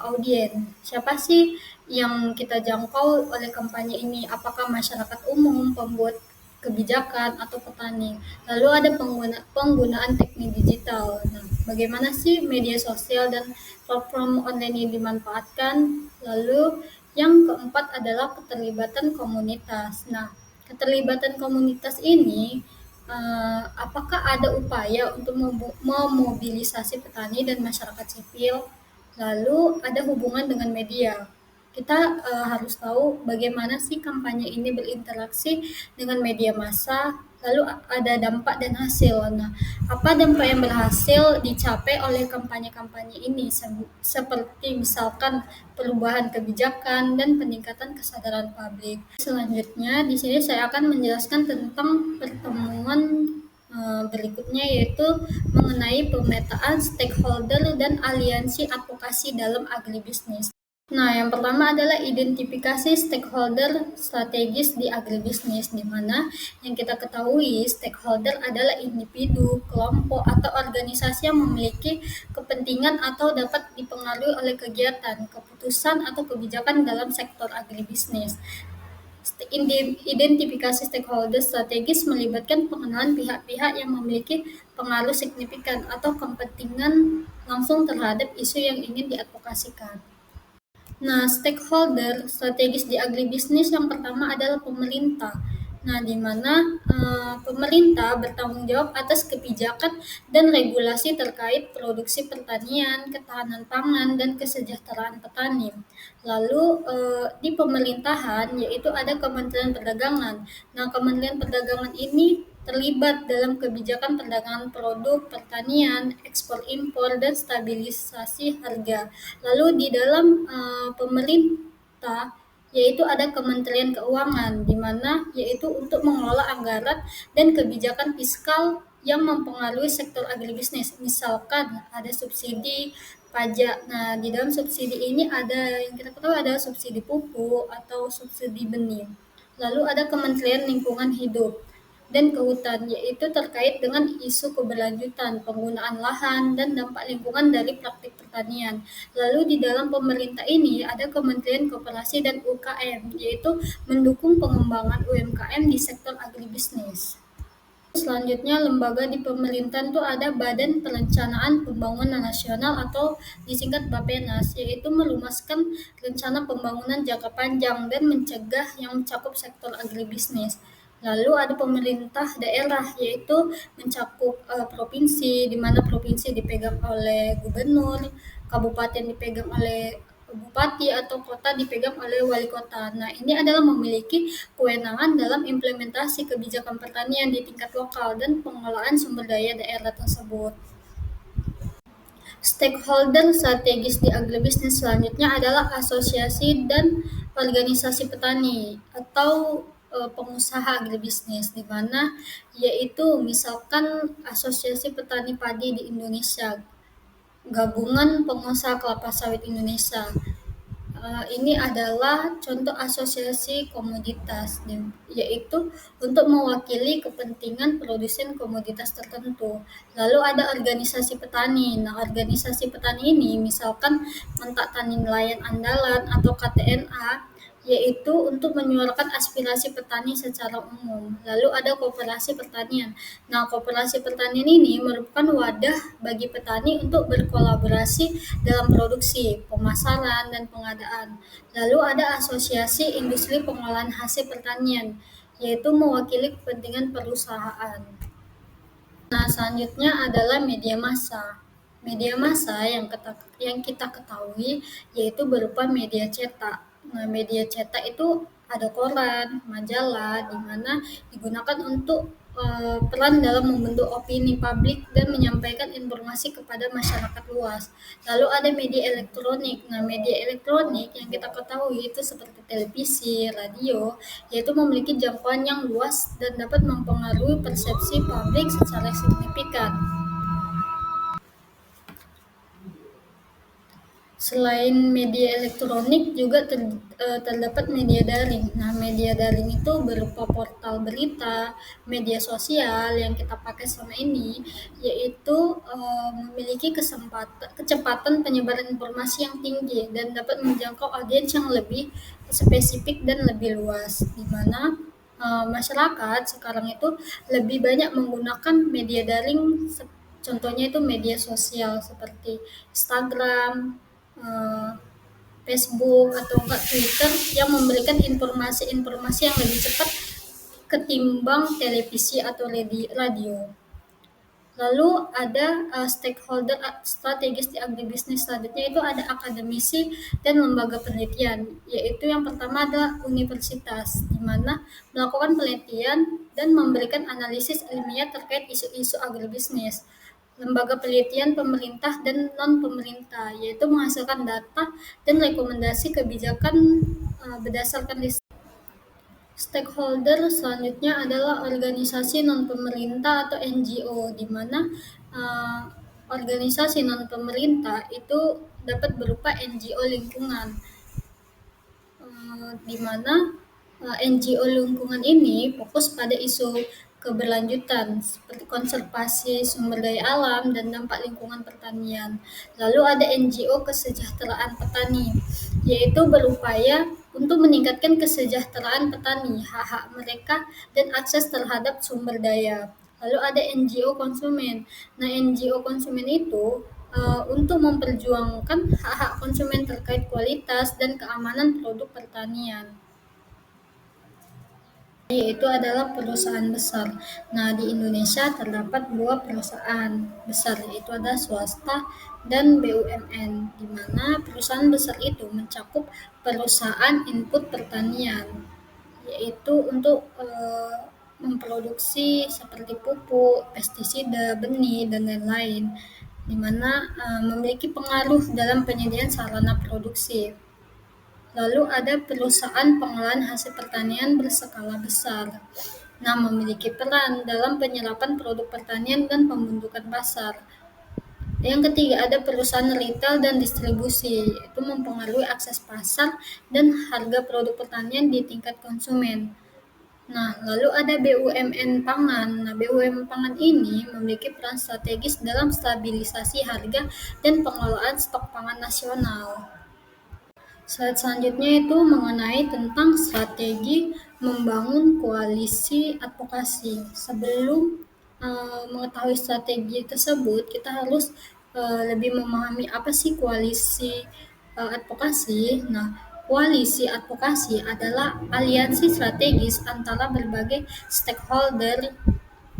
audiens. Siapa sih yang kita jangkau oleh kampanye ini? Apakah masyarakat umum, pembuat kebijakan, atau petani. Lalu ada penggunaan teknik digital. Nah, bagaimana sih media sosial dan platform online ini dimanfaatkan? Lalu yang keempat adalah keterlibatan komunitas. Nah, keterlibatan komunitas ini apakah ada upaya untuk memobilisasi petani dan masyarakat sipil? Lalu ada hubungan dengan media. Kita harus tahu bagaimana sih kampanye ini berinteraksi dengan media massa, lalu ada dampak dan hasil. Nah, apa dampak yang berhasil dicapai oleh kampanye-kampanye ini, seperti misalkan perubahan kebijakan dan peningkatan kesadaran publik. Selanjutnya, di sini saya akan menjelaskan tentang pertemuan berikutnya, yaitu mengenai pemetaan stakeholder dan aliansi advokasi dalam agribisnis. Nah, yang pertama adalah identifikasi stakeholder strategis di agribisnis, di mana yang kita ketahui stakeholder adalah individu, kelompok, atau organisasi yang memiliki kepentingan atau dapat dipengaruhi oleh kegiatan, keputusan, atau kebijakan dalam sektor agribisnis. Identifikasi stakeholder strategis melibatkan pengenalan pihak-pihak yang memiliki pengaruh signifikan atau kepentingan langsung terhadap isu yang ingin diadvokasikan. Nah, stakeholder strategis di agribisnis yang pertama adalah pemerintah. Nah, di mana pemerintah bertanggung jawab atas kebijakan dan regulasi terkait produksi pertanian, ketahanan pangan, dan kesejahteraan petani. Lalu di pemerintahan yaitu ada Kementerian Perdagangan. Nah, Kementerian Perdagangan ini terlibat dalam kebijakan perdagangan produk pertanian, ekspor impor, dan stabilisasi harga. Lalu di dalam pemerintah yaitu ada Kementerian Keuangan, di mana yaitu untuk mengelola anggaran dan kebijakan fiskal yang mempengaruhi sektor agribisnis. Misalkan ada subsidi pajak. Nah, di dalam subsidi ini ada yang kita ketahui ada subsidi pupuk atau subsidi benih. Lalu ada Kementerian Lingkungan Hidup dan Kehutanan, yaitu terkait dengan isu keberlanjutan, penggunaan lahan, dan dampak lingkungan dari praktik pertanian. Lalu di dalam pemerintah ini ada Kementerian Koperasi dan UKM, yaitu mendukung pengembangan UMKM di sektor agribisnis. Selanjutnya, lembaga di pemerintahan itu ada Badan Perencanaan Pembangunan Nasional atau disingkat Bappenas, yaitu melumaskan rencana pembangunan jangka panjang dan mencegah yang mencakup sektor agribisnis. Lalu ada pemerintah daerah, yaitu mencakup provinsi, di mana provinsi dipegang oleh gubernur, kabupaten dipegang oleh bupati, atau kota dipegang oleh wali kota. Nah, ini adalah memiliki kewenangan dalam implementasi kebijakan pertanian di tingkat lokal dan pengelolaan sumber daya daerah tersebut. Stakeholder strategis di agribisnis selanjutnya adalah asosiasi dan organisasi petani atau pengusaha agribisnis, di mana yaitu misalkan Asosiasi Petani Padi di Indonesia, Gabungan Pengusaha Kelapa Sawit Indonesia. Ini adalah contoh asosiasi komoditas, yaitu untuk mewakili kepentingan produsen komoditas tertentu. Lalu ada organisasi petani. Nah, organisasi petani ini misalkan Mentak Tani Nelayan Andalan atau KTNA, yaitu untuk menyuarakan aspirasi petani secara umum. Lalu ada koperasi pertanian. Nah, koperasi pertanian ini merupakan wadah bagi petani untuk berkolaborasi dalam produksi, pemasaran, dan pengadaan. Lalu ada asosiasi industri pengolahan hasil pertanian, yaitu mewakili kepentingan perusahaan. Nah, selanjutnya adalah media massa. Media massa yang kita ketahui yaitu berupa media cetak. Nah, media cetak itu ada koran, majalah, di mana digunakan untuk peran dalam membentuk opini publik dan menyampaikan informasi kepada masyarakat luas. Lalu ada media elektronik. Nah, media elektronik yang kita ketahui itu seperti televisi, radio, yaitu memiliki jangkauan yang luas dan dapat mempengaruhi persepsi publik secara signifikan. Selain media elektronik juga terdapat media daring. Nah, media daring itu berupa portal berita, media sosial yang kita pakai selama ini, yaitu memiliki kecepatan penyebaran informasi yang tinggi dan dapat menjangkau audiens yang lebih spesifik dan lebih luas, di mana Masyarakat sekarang itu lebih banyak menggunakan media daring, contohnya itu media sosial seperti Instagram, eee, Facebook, atau enggak Twitter yang memberikan informasi-informasi yang lebih cepat ketimbang televisi atau radio. Lalu ada stakeholder strategis di agribisnis, selanjutnya itu ada akademisi dan lembaga penelitian, yaitu yang pertama adalah universitas, di mana melakukan penelitian dan memberikan analisis ilmiah terkait isu-isu agribisnis. Lembaga penelitian pemerintah dan non-pemerintah, yaitu menghasilkan data dan rekomendasi kebijakan berdasarkan riset. Stakeholder selanjutnya adalah organisasi non-pemerintah atau NGO, di mana uh, organisasi non-pemerintah itu dapat berupa NGO lingkungan, di mana NGO lingkungan ini fokus pada isu keberlanjutan seperti konservasi sumber daya alam dan dampak lingkungan pertanian. Lalu ada NGO kesejahteraan petani, yaitu berupaya untuk meningkatkan kesejahteraan petani, hak-hak mereka, dan akses terhadap sumber daya. Lalu ada NGO konsumen. Nah, NGO konsumen itu untuk memperjuangkan hak-hak konsumen terkait kualitas dan keamanan produk pertanian, yaitu adalah perusahaan besar. Nah, di Indonesia terdapat dua perusahaan besar, yaitu ada swasta dan BUMN, di mana perusahaan besar itu mencakup perusahaan input pertanian, yaitu untuk memproduksi seperti pupuk, pestisida, benih, dan lain-lain, di mana memiliki pengaruh dalam penyediaan sarana produksi. Lalu ada perusahaan pengolahan hasil pertanian berskala besar. Nah, memiliki peran dalam penyerapan produk pertanian dan pembentukan pasar. Yang ketiga ada perusahaan retail dan distribusi, yaitu mempengaruhi akses pasar dan harga produk pertanian di tingkat konsumen. Nah, lalu ada BUMN pangan. Nah, BUMN pangan ini memiliki peran strategis dalam stabilisasi harga dan pengelolaan stok pangan nasional. Slide selanjutnya itu mengenai tentang strategi membangun koalisi advokasi. Sebelum mengetahui strategi tersebut, kita harus lebih memahami apa sih koalisi advokasi. Nah, koalisi advokasi adalah aliansi strategis antara berbagai stakeholder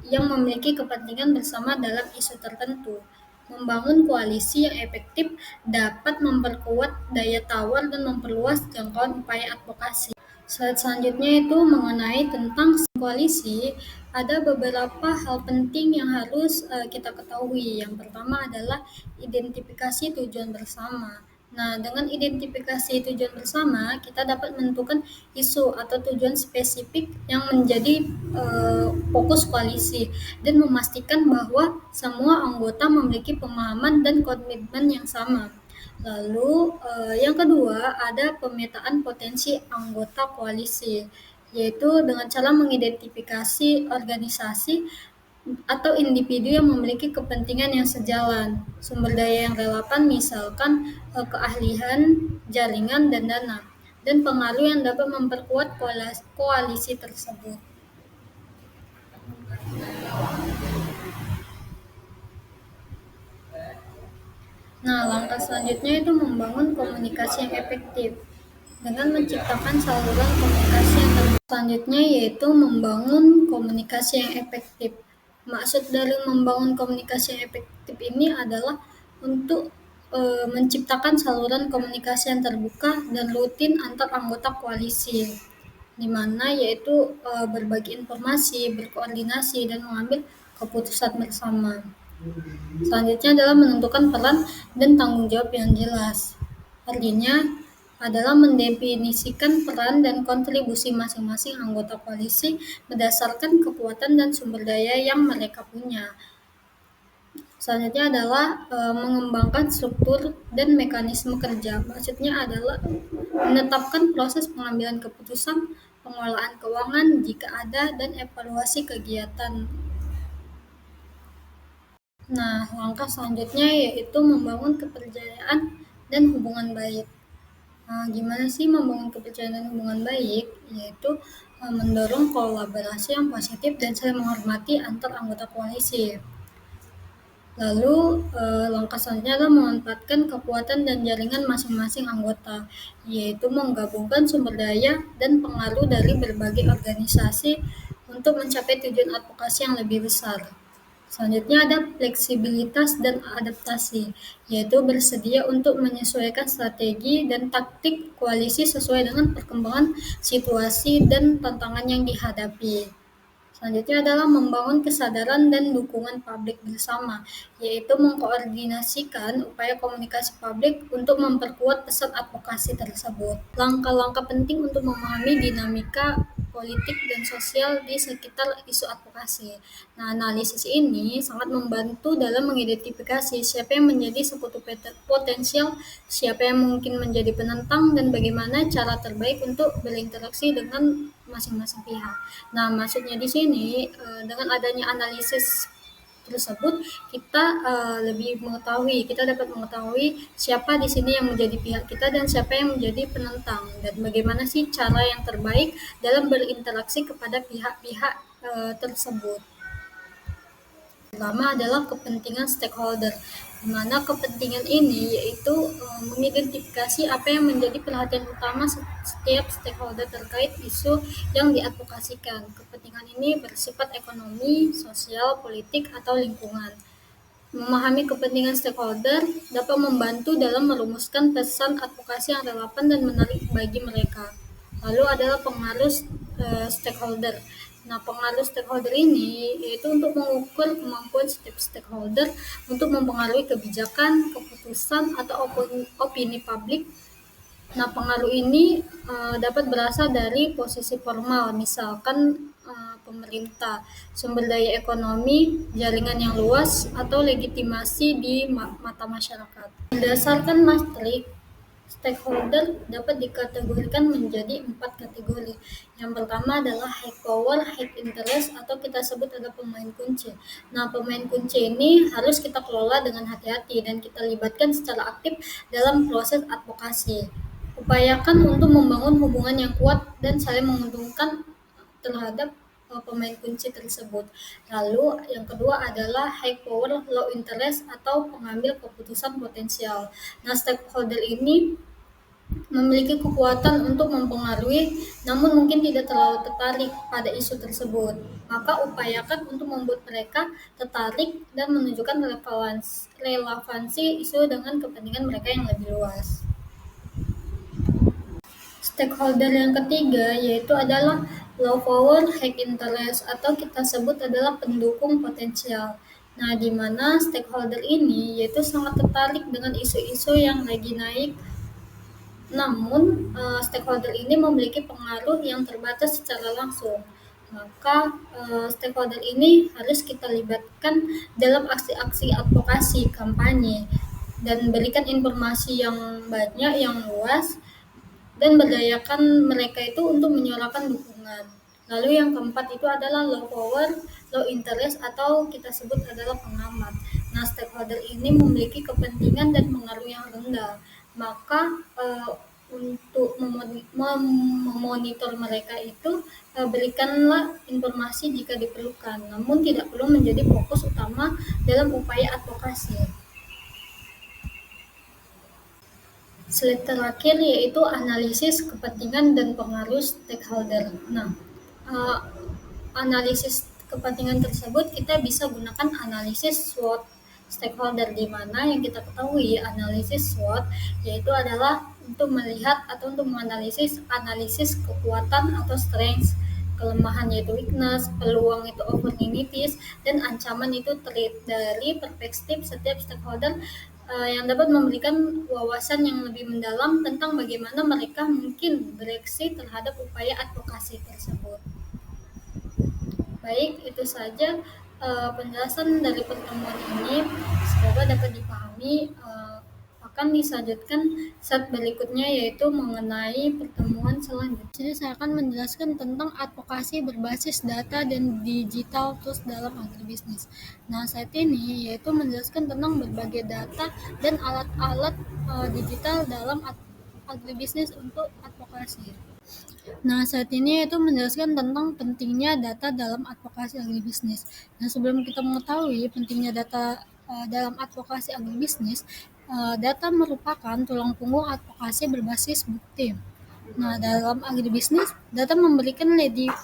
yang memiliki kepentingan bersama dalam isu tertentu. Membangun koalisi yang efektif dapat memperkuat daya tawar dan memperluas jangkauan upaya advokasi. Slide selanjutnya itu mengenai tentang koalisi. Ada beberapa hal penting yang harus kita ketahui. Yang pertama adalah identifikasi tujuan bersama. Nah, dengan identifikasi tujuan bersama, kita dapat menentukan isu atau tujuan spesifik yang menjadi fokus koalisi dan memastikan bahwa semua anggota memiliki pemahaman dan komitmen yang sama. Lalu yang kedua ada pemetaan potensi anggota koalisi, yaitu dengan cara mengidentifikasi organisasi atau individu yang memiliki kepentingan yang sejalan, sumber daya yang relevan misalkan keahlian, jaringan, dan dana, dan pengaruh yang dapat memperkuat koalisi tersebut. Nah, langkah selanjutnya itu membangun komunikasi yang efektif dengan menciptakan saluran komunikasi yang terbuka. Selanjutnya yaitu membangun komunikasi yang efektif. Maksud dari membangun komunikasi yang efektif ini adalah untuk menciptakan saluran komunikasi yang terbuka dan rutin antar anggota koalisi, di mana yaitu berbagi informasi, berkoordinasi, dan mengambil keputusan bersama. Selanjutnya adalah menentukan peran dan tanggung jawab yang jelas. Artinya adalah mendefinisikan peran dan kontribusi masing-masing anggota koalisi berdasarkan kekuatan dan sumber daya yang mereka punya. Selanjutnya adalah mengembangkan struktur dan mekanisme kerja. Maksudnya adalah menetapkan proses pengambilan keputusan, pengelolaan keuangan jika ada, dan evaluasi kegiatan. Nah, langkah selanjutnya yaitu membangun kepercayaan dan hubungan baik. Gimana sih membangun kepercayaan dan hubungan baik? Yaitu mendorong kolaborasi yang positif dan saling menghormati antar anggota koalisi. Lalu, langkah selanjutnya adalah memanfaatkan kekuatan dan jaringan masing-masing anggota, yaitu menggabungkan sumber daya dan pengaruh dari berbagai organisasi untuk mencapai tujuan advokasi yang lebih besar. Selanjutnya ada fleksibilitas dan adaptasi, yaitu bersedia untuk menyesuaikan strategi dan taktik koalisi sesuai dengan perkembangan situasi dan tantangan yang dihadapi. Selanjutnya adalah membangun kesadaran dan dukungan publik bersama, yaitu mengkoordinasikan upaya komunikasi publik untuk memperkuat pesan advokasi tersebut. Langkah-langkah penting untuk memahami dinamika politik dan sosial di sekitar isu advokasi. Nah, analisis ini sangat membantu dalam mengidentifikasi siapa yang menjadi sekutu potensial, siapa yang mungkin menjadi penentang, dan bagaimana cara terbaik untuk berinteraksi dengan masing-masing pihak. Nah, maksudnya di sini dengan adanya analisis tersebut kita kita dapat mengetahui siapa di sini yang menjadi pihak kita dan siapa yang menjadi penentang dan bagaimana sih cara yang terbaik dalam berinteraksi kepada pihak-pihak tersebut. Pertama adalah kepentingan stakeholder, di mana kepentingan ini yaitu mengidentifikasi apa yang menjadi perhatian utama setiap stakeholder terkait isu yang diadvokasikan. Kepentingan ini bersifat ekonomi, sosial, politik, atau lingkungan. Memahami kepentingan stakeholder dapat membantu dalam merumuskan pesan advokasi yang relevan dan menarik bagi mereka. Lalu adalah pengaruh stakeholder. Nah, pengaruh stakeholder ini yaitu untuk mengukur kemampuan setiap stakeholder untuk mempengaruhi kebijakan, keputusan, atau opini publik. Nah, pengaruh ini dapat berasal dari posisi formal, misalkan pemerintah, sumber daya ekonomi, jaringan yang luas, atau legitimasi di mata masyarakat. Berdasarkan Maastricht, stakeholder dapat dikategorikan menjadi 4 kategori. Yang pertama adalah high power, high interest, atau kita sebut ada pemain kunci. Nah, pemain kunci ini harus kita kelola dengan hati-hati dan kita libatkan secara aktif dalam proses advokasi. Upayakan untuk membangun hubungan yang kuat dan saling menguntungkan terhadap pemain kunci tersebut. Lalu yang kedua adalah high power, low interest, atau pengambil keputusan potensial. Nah, stakeholder ini memiliki kekuatan untuk mempengaruhi, namun mungkin tidak terlalu tertarik pada isu tersebut. Maka upayakan untuk membuat mereka tertarik dan menunjukkan relevansi isu dengan kepentingan mereka yang lebih luas. Stakeholder yang ketiga yaitu adalah low power, high interest, atau kita sebut adalah pendukung potensial. Nah, di mana stakeholder ini yaitu sangat tertarik dengan isu-isu yang lagi naik. Namun, stakeholder ini memiliki pengaruh yang terbatas secara langsung. Maka, stakeholder ini harus kita libatkan dalam aksi-aksi advokasi, kampanye, dan berikan informasi yang banyak, yang luas, dan berdayakan mereka itu untuk menyuarakan dukungan. Lalu yang keempat itu adalah low power, low interest, atau kita sebut adalah pengamat. Nah, stakeholder ini memiliki kepentingan dan pengaruh yang rendah. Maka untuk memonitor mereka itu berikanlah informasi jika diperlukan, namun tidak perlu menjadi fokus utama dalam upaya advokasi. Slide terakhir yaitu analisis kepentingan dan pengaruh stakeholder. Nah, analisis kepentingan tersebut kita bisa gunakan analisis SWOT stakeholder, di mana yang kita ketahui analisis SWOT yaitu adalah untuk melihat atau untuk analisis kekuatan atau strength, kelemahan yaitu weakness, peluang itu opportunities, dan ancaman itu threat dari perspektif setiap stakeholder yang dapat memberikan wawasan yang lebih mendalam tentang bagaimana mereka mungkin bereaksi terhadap upaya advokasi tersebut. Baik, itu saja penjelasan dari pertemuan ini. Semoga dapat dipahami. Akan dilanjutkan saat berikutnya yaitu mengenai pertemuan selanjutnya. Jadi saya akan menjelaskan tentang advokasi berbasis data dan digital tools dalam agribisnis. Nah, saat ini yaitu menjelaskan tentang berbagai data dan alat-alat digital dalam agribisnis untuk advokasi. Nah, saat ini itu menjelaskan tentang pentingnya data dalam advokasi agribisnis. Nah, sebelum kita mengetahui pentingnya data dalam advokasi agribisnis, data merupakan tulang punggung advokasi berbasis bukti. Nah, dalam agribisnis, data memberikan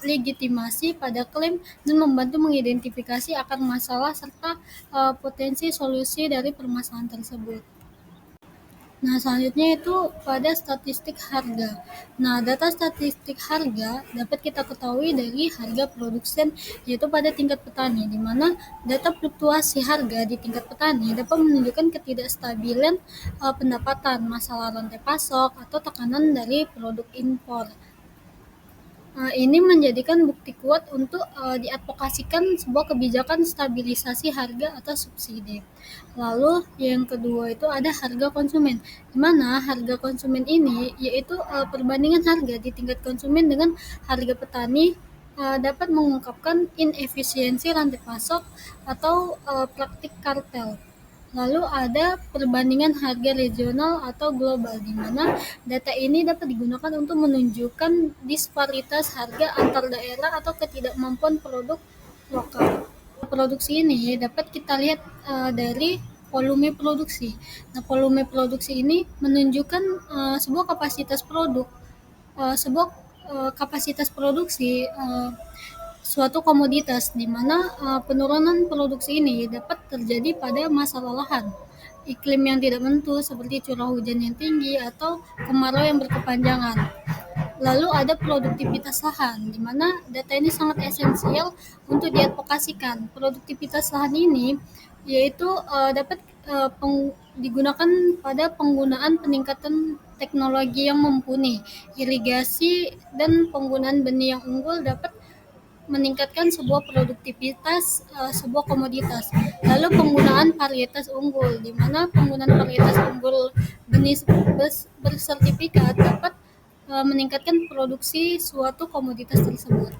legitimasi pada klaim dan membantu mengidentifikasi akar masalah serta potensi solusi dari permasalahan tersebut. Nah, selanjutnya itu pada statistik harga. Nah, data statistik harga dapat kita ketahui dari harga produsen, yaitu pada tingkat petani, di mana data fluktuasi harga di tingkat petani dapat menunjukkan ketidakstabilan pendapatan, masalah rantai pasok, atau tekanan dari produk impor. Ini menjadikan bukti kuat untuk diadvokasikan sebuah kebijakan stabilisasi harga atau subsidi. Lalu yang kedua itu ada harga konsumen, di mana harga konsumen ini yaitu perbandingan harga di tingkat konsumen dengan harga petani dapat mengungkapkan inefisiensi rantai pasok atau praktik kartel. Lalu ada perbandingan harga regional atau global, di mana data ini dapat digunakan untuk menunjukkan disparitas harga antar daerah atau ketidakmampuan produk lokal. Produksi ini dapat kita lihat dari volume produksi. Nah, volume produksi ini menunjukkan sebuah kapasitas produk, sebuah kapasitas produksi suatu komoditas, di mana penurunan produksi ini dapat terjadi pada masalah lahan, iklim yang tidak menentu seperti curah hujan yang tinggi atau kemarau yang berkepanjangan. Lalu ada produktivitas lahan, di mana data ini sangat esensial untuk diadvokasikan. Produktivitas lahan ini yaitu dapat digunakan pada penggunaan peningkatan teknologi yang mumpuni, irigasi, dan penggunaan benih yang unggul dapat meningkatkan sebuah produktivitas sebuah komoditas. Lalu penggunaan varietas unggul, di mana penggunaan varietas unggul benih bersertifikat dapat meningkatkan produksi suatu komoditas tersebut.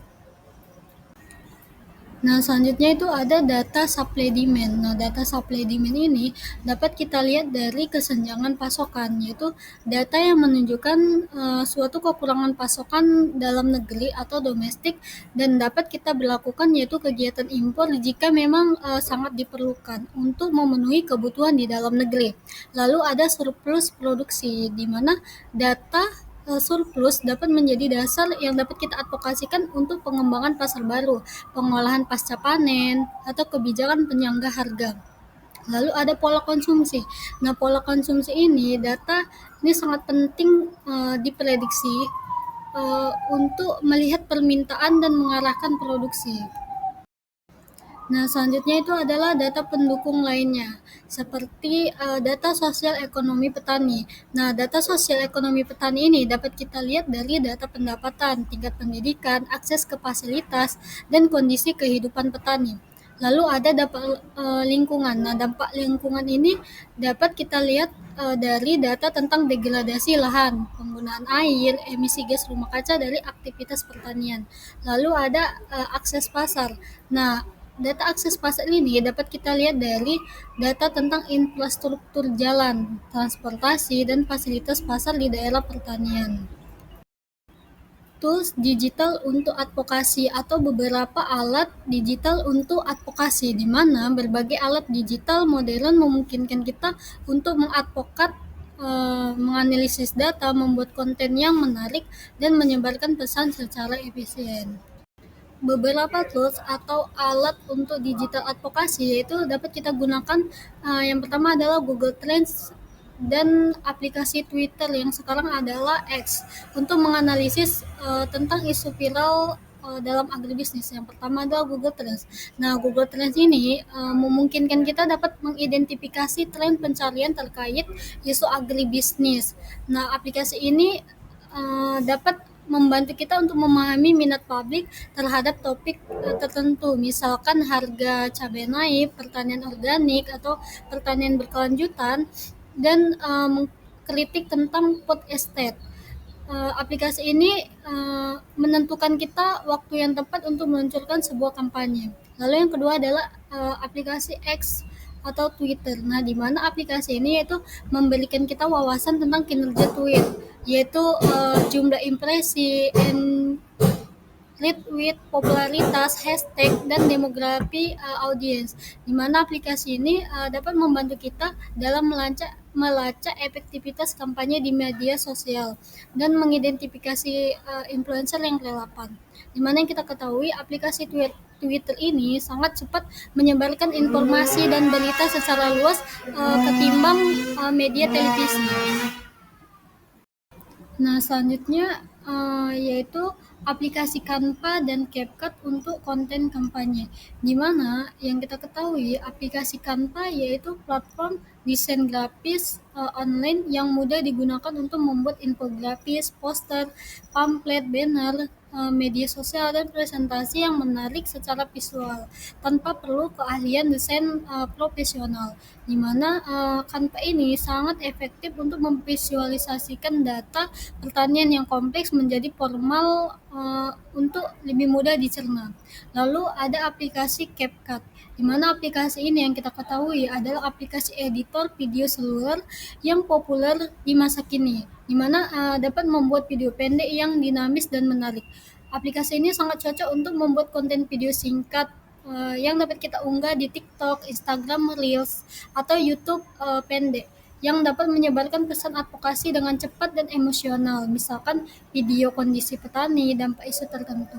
Nah, selanjutnya itu ada data supply demand. Nah, data supply demand ini dapat kita lihat dari kesenjangan pasokan, yaitu data yang menunjukkan suatu kekurangan pasokan dalam negeri atau domestik dan dapat kita berlakukan yaitu kegiatan impor jika memang sangat diperlukan untuk memenuhi kebutuhan di dalam negeri. Lalu ada surplus produksi, di mana data surplus dapat menjadi dasar yang dapat kita advokasikan untuk pengembangan pasar baru, pengolahan pasca panen, atau kebijakan penyangga harga. Lalu ada pola konsumsi. Nah, pola konsumsi ini data ini sangat penting diprediksi untuk melihat permintaan dan mengarahkan produksi. Nah, selanjutnya itu adalah data pendukung lainnya, seperti data sosial ekonomi petani. Nah, data sosial ekonomi petani ini dapat kita lihat dari data pendapatan, tingkat pendidikan, akses ke fasilitas, dan kondisi kehidupan petani. Lalu ada dampak lingkungan. Nah, dampak lingkungan ini dapat kita lihat dari data tentang degradasi lahan, penggunaan air, emisi gas rumah kaca dari aktivitas pertanian. Lalu ada akses pasar. Nah, data akses pasar ini dapat kita lihat dari data tentang infrastruktur jalan, transportasi, dan fasilitas pasar di daerah pertanian. Tools digital untuk advokasi atau beberapa alat digital untuk advokasi, di mana berbagai alat digital modern memungkinkan kita untuk mengadvokat, menganalisis data, membuat konten yang menarik, dan menyebarkan pesan secara efisien. Beberapa tools atau alat untuk digital advokasi yaitu dapat kita gunakan, yang pertama adalah Google Trends dan aplikasi Twitter yang sekarang adalah X untuk menganalisis tentang isu viral dalam agribisnis. Yang pertama adalah Google Trends. Nah, Google Trends ini memungkinkan kita dapat mengidentifikasi tren pencarian terkait isu agribisnis. Nah, aplikasi ini dapat membantu kita untuk memahami minat publik terhadap topik tertentu, misalkan harga cabai naik, pertanian organik, atau pertanian berkelanjutan, dan mengkritik tentang food estate. Aplikasi ini menentukan kita waktu yang tepat untuk meluncurkan sebuah kampanye. Lalu yang kedua adalah aplikasi X atau Twitter. Nah, di mana aplikasi ini yaitu memberikan kita wawasan tentang kinerja tweet, yaitu jumlah impresi, retweet, popularitas, hashtag, dan demografi audiens. Di mana aplikasi ini dapat membantu kita dalam melacak efektivitas kampanye di media sosial dan mengidentifikasi influencer yang relevan. Di mana yang kita ketahui aplikasi Twitter ini sangat cepat menyebarkan informasi dan berita secara luas ketimbang media televisi. Nah, selanjutnya yaitu aplikasi Canva dan CapCut untuk konten kampanye. Di mana yang kita ketahui aplikasi Canva yaitu platform desain grafis online yang mudah digunakan untuk membuat infografis, poster, pamflet, banner, media sosial dan presentasi yang menarik secara visual tanpa perlu keahlian desain profesional. Di mana Canva ini sangat efektif untuk memvisualisasikan data pertanian yang kompleks menjadi formal untuk lebih mudah dicerna. Lalu ada aplikasi CapCut, di mana aplikasi ini yang kita ketahui adalah aplikasi editor video seluler yang populer di masa kini, di mana dapat membuat video pendek yang dinamis dan menarik. Aplikasi ini sangat cocok untuk membuat konten video singkat yang dapat kita unggah di TikTok, Instagram Reels, atau YouTube pendek yang dapat menyebarkan pesan advokasi dengan cepat dan emosional, misalkan video kondisi petani, dampak isu tertentu.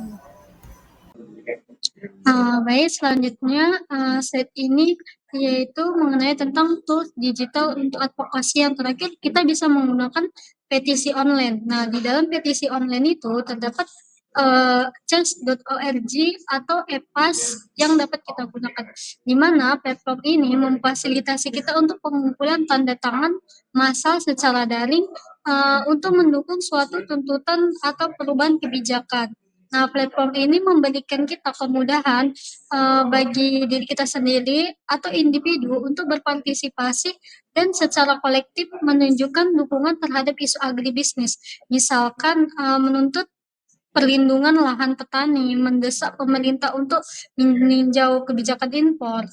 Baik, selanjutnya slide ini yaitu mengenai tentang tools digital untuk advokasi. Yang terakhir, kita bisa menggunakan petisi online. Nah, di dalam petisi online itu terdapat change.org atau EPAS yang dapat kita gunakan, di mana platform ini memfasilitasi kita untuk pengumpulan tanda tangan massal secara daring untuk mendukung suatu tuntutan atau perubahan kebijakan. Nah, platform ini memberikan kita kemudahan bagi diri kita sendiri atau individu untuk berpartisipasi dan secara kolektif menunjukkan dukungan terhadap isu agribisnis. Misalkan menuntut perlindungan lahan petani, mendesak pemerintah untuk meninjau kebijakan impor.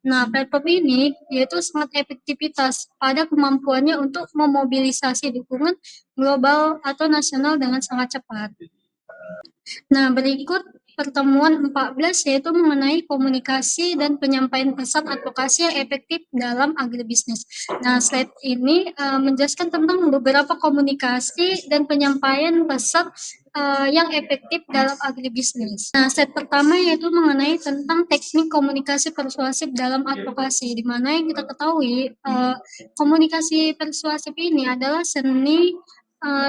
Nah, platform ini yaitu sangat efektivitas pada kemampuannya untuk memobilisasi dukungan global atau nasional dengan sangat cepat. Nah, berikut pertemuan 14 yaitu mengenai komunikasi dan penyampaian pesan advokasi yang efektif dalam agribisnis. Nah, slide ini menjelaskan tentang beberapa komunikasi dan penyampaian pesan yang efektif dalam agribisnis. Nah, slide pertama yaitu mengenai tentang teknik komunikasi persuasif dalam advokasi, di mana yang kita ketahui komunikasi persuasif ini adalah seni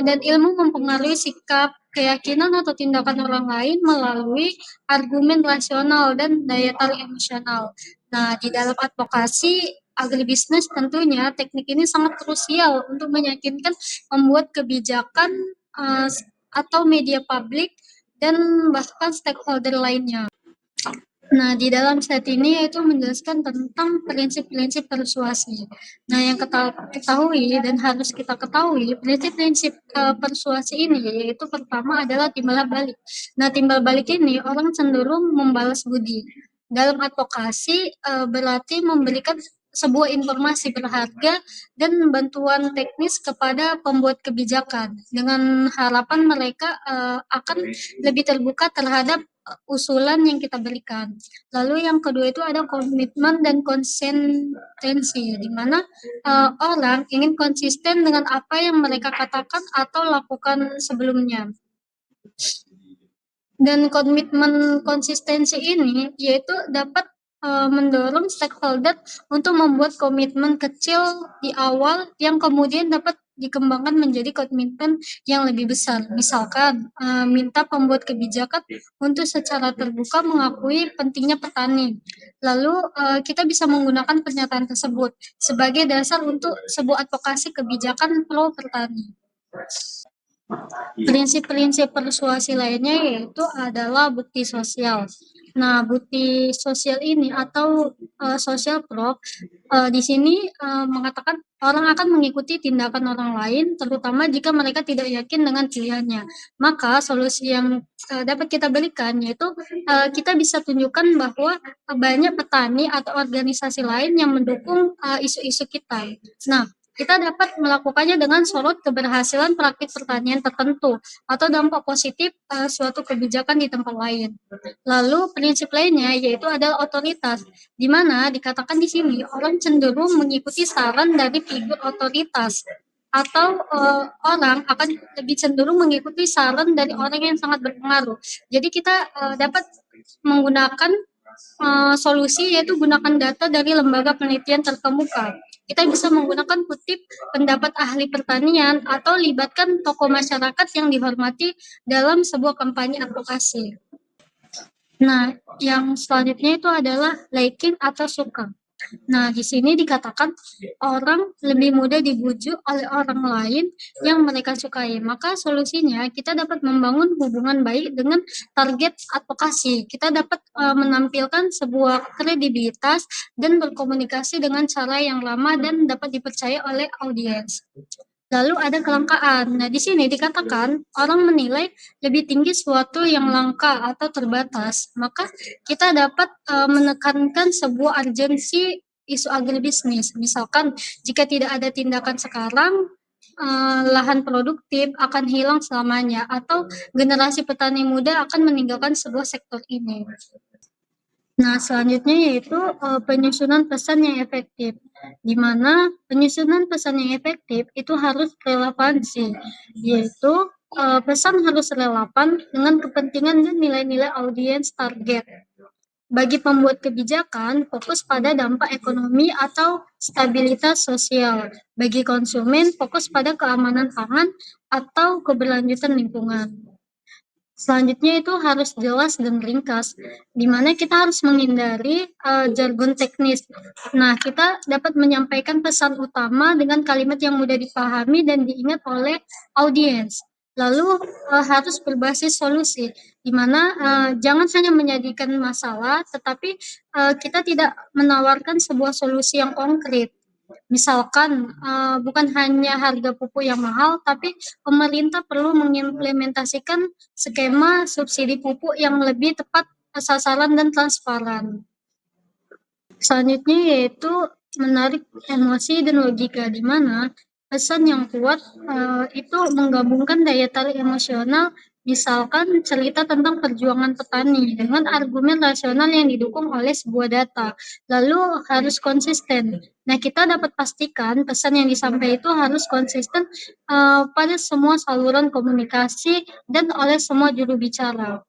dan ilmu mempengaruhi sikap, keyakinan atau tindakan orang lain melalui argumen rasional dan daya tarik emosional. Nah, di dalam advokasi agribisnis tentunya teknik ini sangat krusial untuk meyakinkan membuat kebijakan atau media publik dan bahkan stakeholder lainnya. Nah, di dalam slide ini yaitu menjelaskan tentang prinsip-prinsip persuasi. Nah, yang kita ketahui dan harus kita ketahui, prinsip-prinsip persuasi ini yaitu pertama adalah timbal balik. Nah, timbal balik ini orang cenderung membalas budi. Dalam advokasi berarti memberikan sebuah informasi berharga dan bantuan teknis kepada pembuat kebijakan dengan harapan mereka akan lebih terbuka terhadap usulan yang kita berikan. Lalu yang kedua itu ada komitmen dan konsistensi, di mana orang ingin konsisten dengan apa yang mereka katakan atau lakukan sebelumnya. Dan komitmen konsistensi ini yaitu dapat mendorong stakeholder untuk membuat komitmen kecil di awal yang kemudian dapat dikembangkan menjadi komitmen yang lebih besar. Misalkan minta pembuat kebijakan untuk secara terbuka mengakui pentingnya petani. Lalu kita bisa menggunakan pernyataan tersebut sebagai dasar untuk sebuah advokasi kebijakan pro petani. Prinsip-prinsip persuasi lainnya yaitu adalah bukti sosial. Nah, bukti sosial ini atau, social proof, di sini, mengatakan orang akan mengikuti tindakan orang lain, terutama jika mereka tidak yakin dengan pilihannya. Maka solusi yang, dapat kita berikan yaitu, kita bisa tunjukkan bahwa, banyak petani atau organisasi lain yang mendukung, isu-isu kita. Nah, kita dapat melakukannya dengan sorot keberhasilan praktik pertanian tertentu atau dampak positif, suatu kebijakan di tempat lain. Lalu prinsip lainnya yaitu adalah otoritas, di mana dikatakan di sini orang cenderung mengikuti saran dari figur otoritas atau, orang akan lebih cenderung mengikuti saran dari orang yang sangat berpengaruh. Jadi kita, dapat menggunakan, solusi yaitu gunakan data dari lembaga penelitian terkemuka. Kita bisa menggunakan kutip pendapat ahli pertanian atau libatkan tokoh masyarakat yang dihormati dalam sebuah kampanye advokasi. Nah, yang selanjutnya itu adalah liking atau suka. Nah, di sini dikatakan orang lebih mudah dibujuk oleh orang lain yang mereka sukai. Maka solusinya kita dapat membangun hubungan baik dengan target advokasi. Kita dapat menampilkan sebuah kredibilitas dan berkomunikasi dengan cara yang lama dan dapat dipercaya oleh audiens. Lalu ada kelangkaan. Nah, di sini dikatakan orang menilai lebih tinggi suatu yang langka atau terbatas. Maka kita dapat menekankan sebuah urgensi isu agribisnis. Misalkan jika tidak ada tindakan sekarang, lahan produktif akan hilang selamanya atau generasi petani muda akan meninggalkan sebuah sektor ini. Nah, selanjutnya yaitu, penyusunan pesan yang efektif, di mana penyusunan pesan yang efektif itu harus relevansi, yaitu, pesan harus relevan dengan kepentingan dan nilai-nilai audiens target. Bagi pembuat kebijakan, fokus pada dampak ekonomi atau stabilitas sosial. Bagi konsumen, fokus pada keamanan pangan atau keberlanjutan lingkungan. Selanjutnya itu harus jelas dan ringkas, di mana kita harus menghindari jargon teknis. Nah, kita dapat menyampaikan pesan utama dengan kalimat yang mudah dipahami dan diingat oleh audiens. Lalu harus berbasis solusi, di mana jangan hanya menyajikan masalah, tetapi kita tidak menawarkan sebuah solusi yang konkret. Misalkan, bukan hanya harga pupuk yang mahal, tapi pemerintah perlu mengimplementasikan skema subsidi pupuk yang lebih tepat sasaran dan transparan. Selanjutnya yaitu menarik emosi dan logika, di mana pesan yang kuat itu menggabungkan daya tarik emosional, misalkan cerita tentang perjuangan petani dengan argumen rasional yang didukung oleh sebuah data. Lalu harus konsisten. Nah, kita dapat pastikan pesan yang disampaikan itu harus konsisten pada semua saluran komunikasi dan oleh semua juru bicara.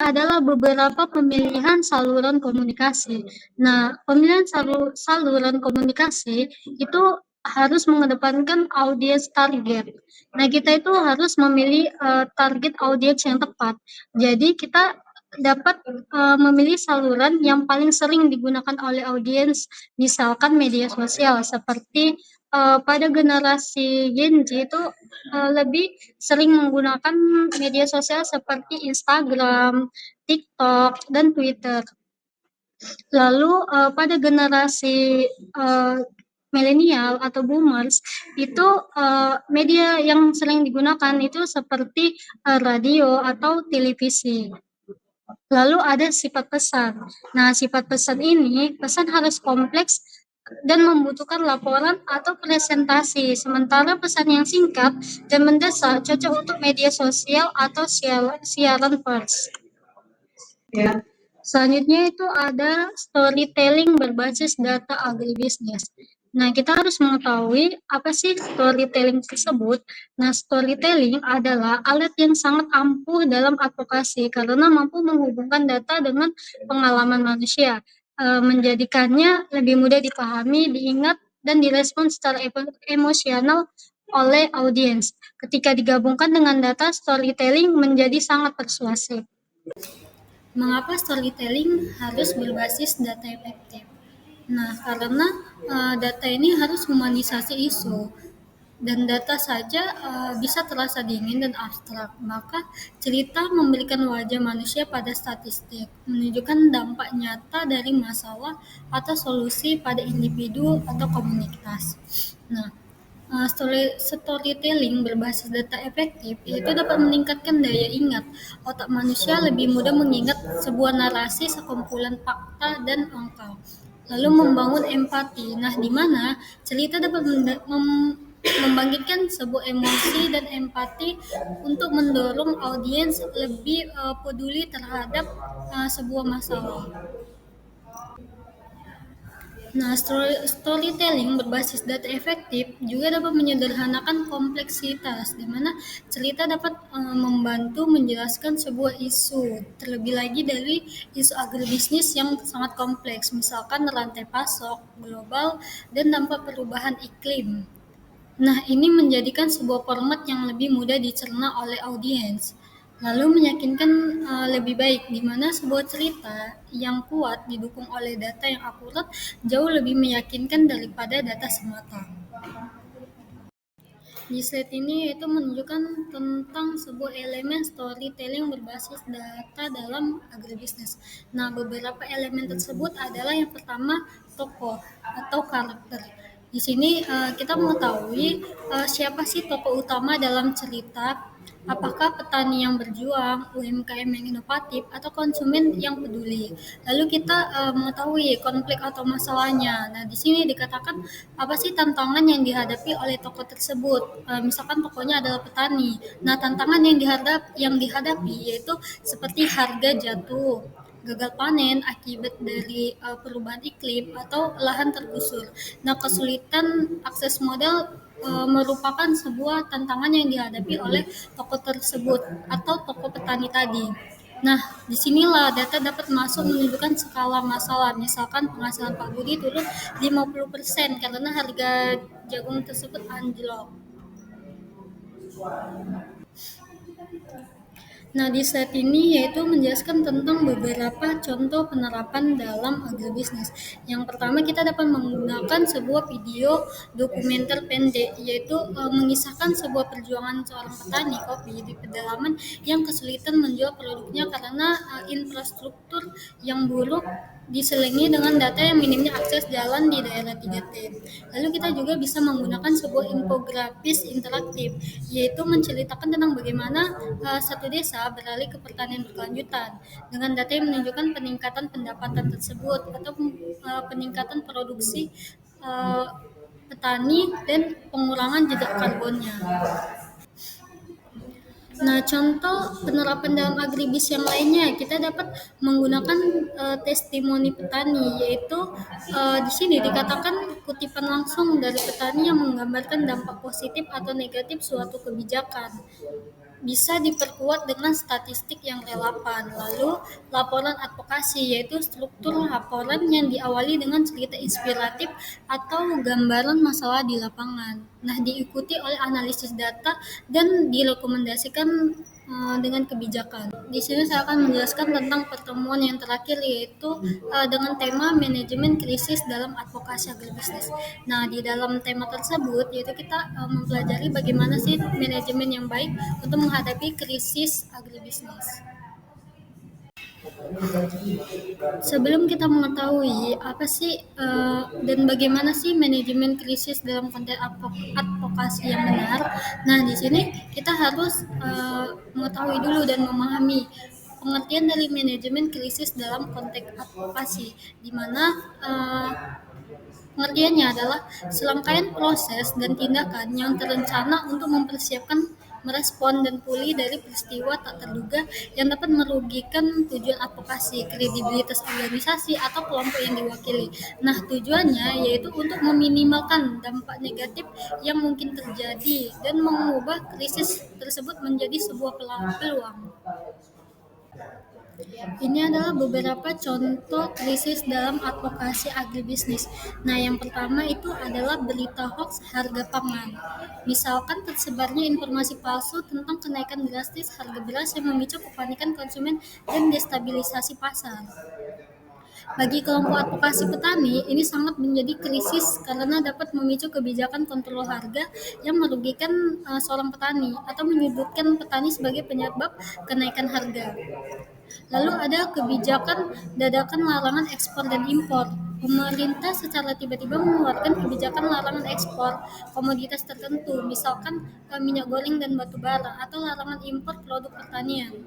Adalah beberapa pemilihan saluran komunikasi. Nah, pemilihan saluran komunikasi itu harus mengedepankan audiens target. Nah, kita itu harus memilih target audiens yang tepat. Jadi kita dapat memilih saluran yang paling sering digunakan oleh audiens, misalkan media sosial seperti pada generasi Gen Z itu lebih sering menggunakan media sosial seperti Instagram, TikTok, dan Twitter. Lalu pada generasi milenial atau boomers itu media yang sering digunakan itu seperti radio atau televisi. Lalu ada sifat pesan. Nah, sifat pesan ini, pesan harus kompleks dan membutuhkan laporan atau presentasi. Sementara pesan yang singkat dan mendesak cocok untuk media sosial atau siaran pers. Selanjutnya itu ada storytelling berbasis data agribisnis. Nah, kita harus mengetahui apa sih storytelling tersebut. Nah, storytelling adalah alat yang sangat ampuh dalam advokasi karena mampu menghubungkan data dengan pengalaman manusia, menjadikannya lebih mudah dipahami, diingat, dan direspon secara emosional oleh audiens. Ketika digabungkan dengan data, storytelling menjadi sangat persuasif. Mengapa storytelling harus berbasis data efektif? Nah, karena data ini harus humanisasi isu. dan data saja bisa terasa dingin dan abstrak, maka cerita memberikan wajah manusia pada statistik, menunjukkan dampak nyata dari masalah atau solusi pada individu atau komunitas. Nah, storytelling berbasis data efektif itu dapat meningkatkan daya ingat. Otak manusia lebih mudah mengingat sebuah narasi sekumpulan fakta dan angka. Lalu membangun empati. Nah, di mana cerita dapat membangkitkan sebuah emosi dan empati untuk mendorong audiens lebih peduli terhadap sebuah masalah. Nah, storytelling berbasis data efektif juga dapat menyederhanakan kompleksitas, di mana cerita dapat membantu menjelaskan sebuah isu, terlebih lagi dari isu agribisnis yang sangat kompleks, misalkan rantai pasok global dan dampak perubahan iklim. Nah, ini menjadikan sebuah format yang lebih mudah dicerna oleh audiens, lalu meyakinkan lebih baik di mana sebuah cerita yang kuat didukung oleh data yang akurat jauh lebih meyakinkan daripada data semata. Di slide ini yaitu menunjukkan tentang sebuah elemen storytelling berbasis data dalam agribisnis. Nah, beberapa elemen tersebut adalah yang pertama tokoh atau karakter. Di sini kita mengetahui siapa sih tokoh utama dalam cerita, apakah petani yang berjuang, UMKM yang inovatif, atau konsumen yang peduli. Lalu kita mengetahui konflik atau masalahnya. Nah, di sini dikatakan apa sih tantangan yang dihadapi oleh tokoh tersebut. Misalkan tokohnya adalah petani. Nah, tantangan yang dihadapi yaitu seperti harga jatuh, gagal panen akibat dari perubahan iklim atau lahan tergusur. Nah, kesulitan akses modal merupakan sebuah tantangan yang dihadapi oleh tokoh tersebut atau tokoh petani tadi. Nah, disinilah data dapat masuk menunjukkan skala masalah. Misalkan penghasilan Pak Budi turun 50% karena harga jagung tersebut anjlok. Nah, di slide ini yaitu menjelaskan tentang beberapa contoh penerapan dalam agribisnis. Yang pertama, kita dapat menggunakan sebuah video dokumenter pendek, yaitu mengisahkan sebuah perjuangan seorang petani kopi di pedalaman yang kesulitan menjual produknya karena infrastruktur yang buruk diselingi dengan data yang minimnya akses jalan di daerah 3T. Lalu kita juga bisa menggunakan sebuah infografis interaktif, yaitu menceritakan tentang bagaimana satu desa beralih ke pertanian berkelanjutan dengan data yang menunjukkan peningkatan pendapatan tersebut atau peningkatan produksi uh, petani dan pengurangan jejak karbonnya. Nah, contoh penerapan dalam agribis yang lainnya, kita dapat menggunakan testimoni petani, yaitu di sini dikatakan kutipan langsung dari petani yang menggambarkan dampak positif atau negatif suatu kebijakan. Bisa diperkuat dengan statistik yang relevan. Lalu, laporan advokasi, yaitu struktur laporan yang diawali dengan cerita inspiratif atau gambaran masalah di lapangan. Nah, diikuti oleh analisis data dan direkomendasikan dengan kebijakan. Di sini saya akan menjelaskan tentang pertemuan yang terakhir, yaitu dengan tema manajemen krisis dalam advokasi agribisnis. Nah, di dalam tema tersebut yaitu kita mempelajari bagaimana sih manajemen yang baik untuk menghadapi krisis agribisnis. Sebelum kita mengetahui apa sih dan bagaimana sih manajemen krisis dalam konteks advokasi yang benar, nah di sini kita harus mengetahui dulu dan memahami pengertian dari manajemen krisis dalam konteks advokasi, di mana pengertiannya adalah serangkaian proses dan tindakan yang terencana untuk mempersiapkan, merespon, dan pulih dari peristiwa tak terduga yang dapat merugikan tujuan advokasi, kredibilitas organisasi, atau kelompok yang diwakili. Nah, tujuannya yaitu untuk meminimalkan dampak negatif yang mungkin terjadi dan mengubah krisis tersebut menjadi sebuah peluang. Ini adalah beberapa contoh krisis dalam advokasi agribisnis. Nah, yang pertama itu adalah berita hoax harga pangan. Misalkan tersebarnya informasi palsu tentang kenaikan drastis harga beras yang memicu kepanikan konsumen dan destabilisasi pasar. Bagi kelompok advokasi petani, ini sangat menjadi krisis karena dapat memicu kebijakan kontrol harga yang merugikan seorang petani atau menyudutkan petani sebagai penyebab kenaikan harga. Lalu ada kebijakan dadakan larangan ekspor dan impor. Pemerintah secara tiba-tiba mengeluarkan kebijakan larangan ekspor komoditas tertentu, misalkan minyak goreng dan batu bara, atau larangan impor produk pertanian.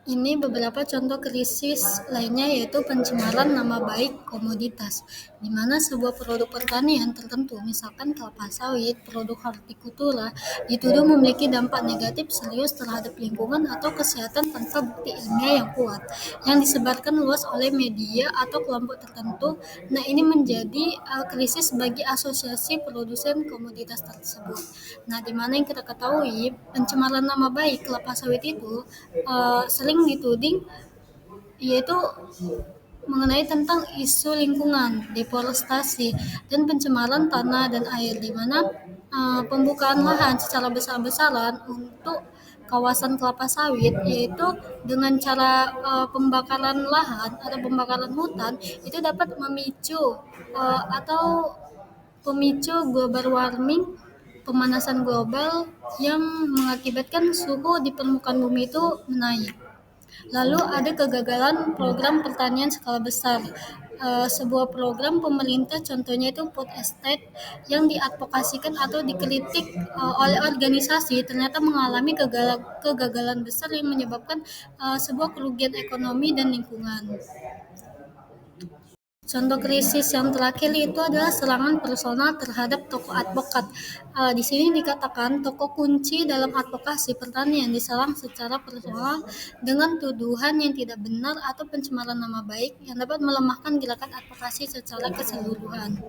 Ini beberapa contoh krisis lainnya, yaitu pencemaran nama baik komoditas, di mana sebuah produk pertanian tertentu, misalkan kelapa sawit, produk hortikultura, dituduh memiliki dampak negatif serius terhadap lingkungan atau kesehatan tanpa bukti ilmiah yang kuat, yang disebarkan luas oleh media atau kelompok tertentu. Nah, ini menjadi krisis bagi asosiasi produsen komoditas tersebut. Nah, di mana yang kita ketahui, pencemaran nama baik kelapa sawit itu sering dituding, yaitu mengenai tentang isu lingkungan, deforestasi, dan pencemaran tanah dan air, di mana pembukaan lahan secara besar-besaran untuk kawasan kelapa sawit, yaitu dengan cara pembakaran lahan atau pembakaran hutan, itu dapat memicu atau pemicu global warming, pemanasan global yang mengakibatkan suhu di permukaan bumi itu menaik. Lalu ada kegagalan program pertanian skala besar. Sebuah program pemerintah, contohnya itu food estate, yang diadvokasikan atau dikritik oleh organisasi, ternyata mengalami kegagalan besar yang menyebabkan sebuah kerugian ekonomi dan lingkungan. Contoh krisis yang terakhir itu adalah serangan personal terhadap tokoh advokat. Di sini dikatakan tokoh kunci dalam advokasi pertanian diserang secara personal dengan tuduhan yang tidak benar atau pencemaran nama baik yang dapat melemahkan gerakan advokasi secara keseluruhan.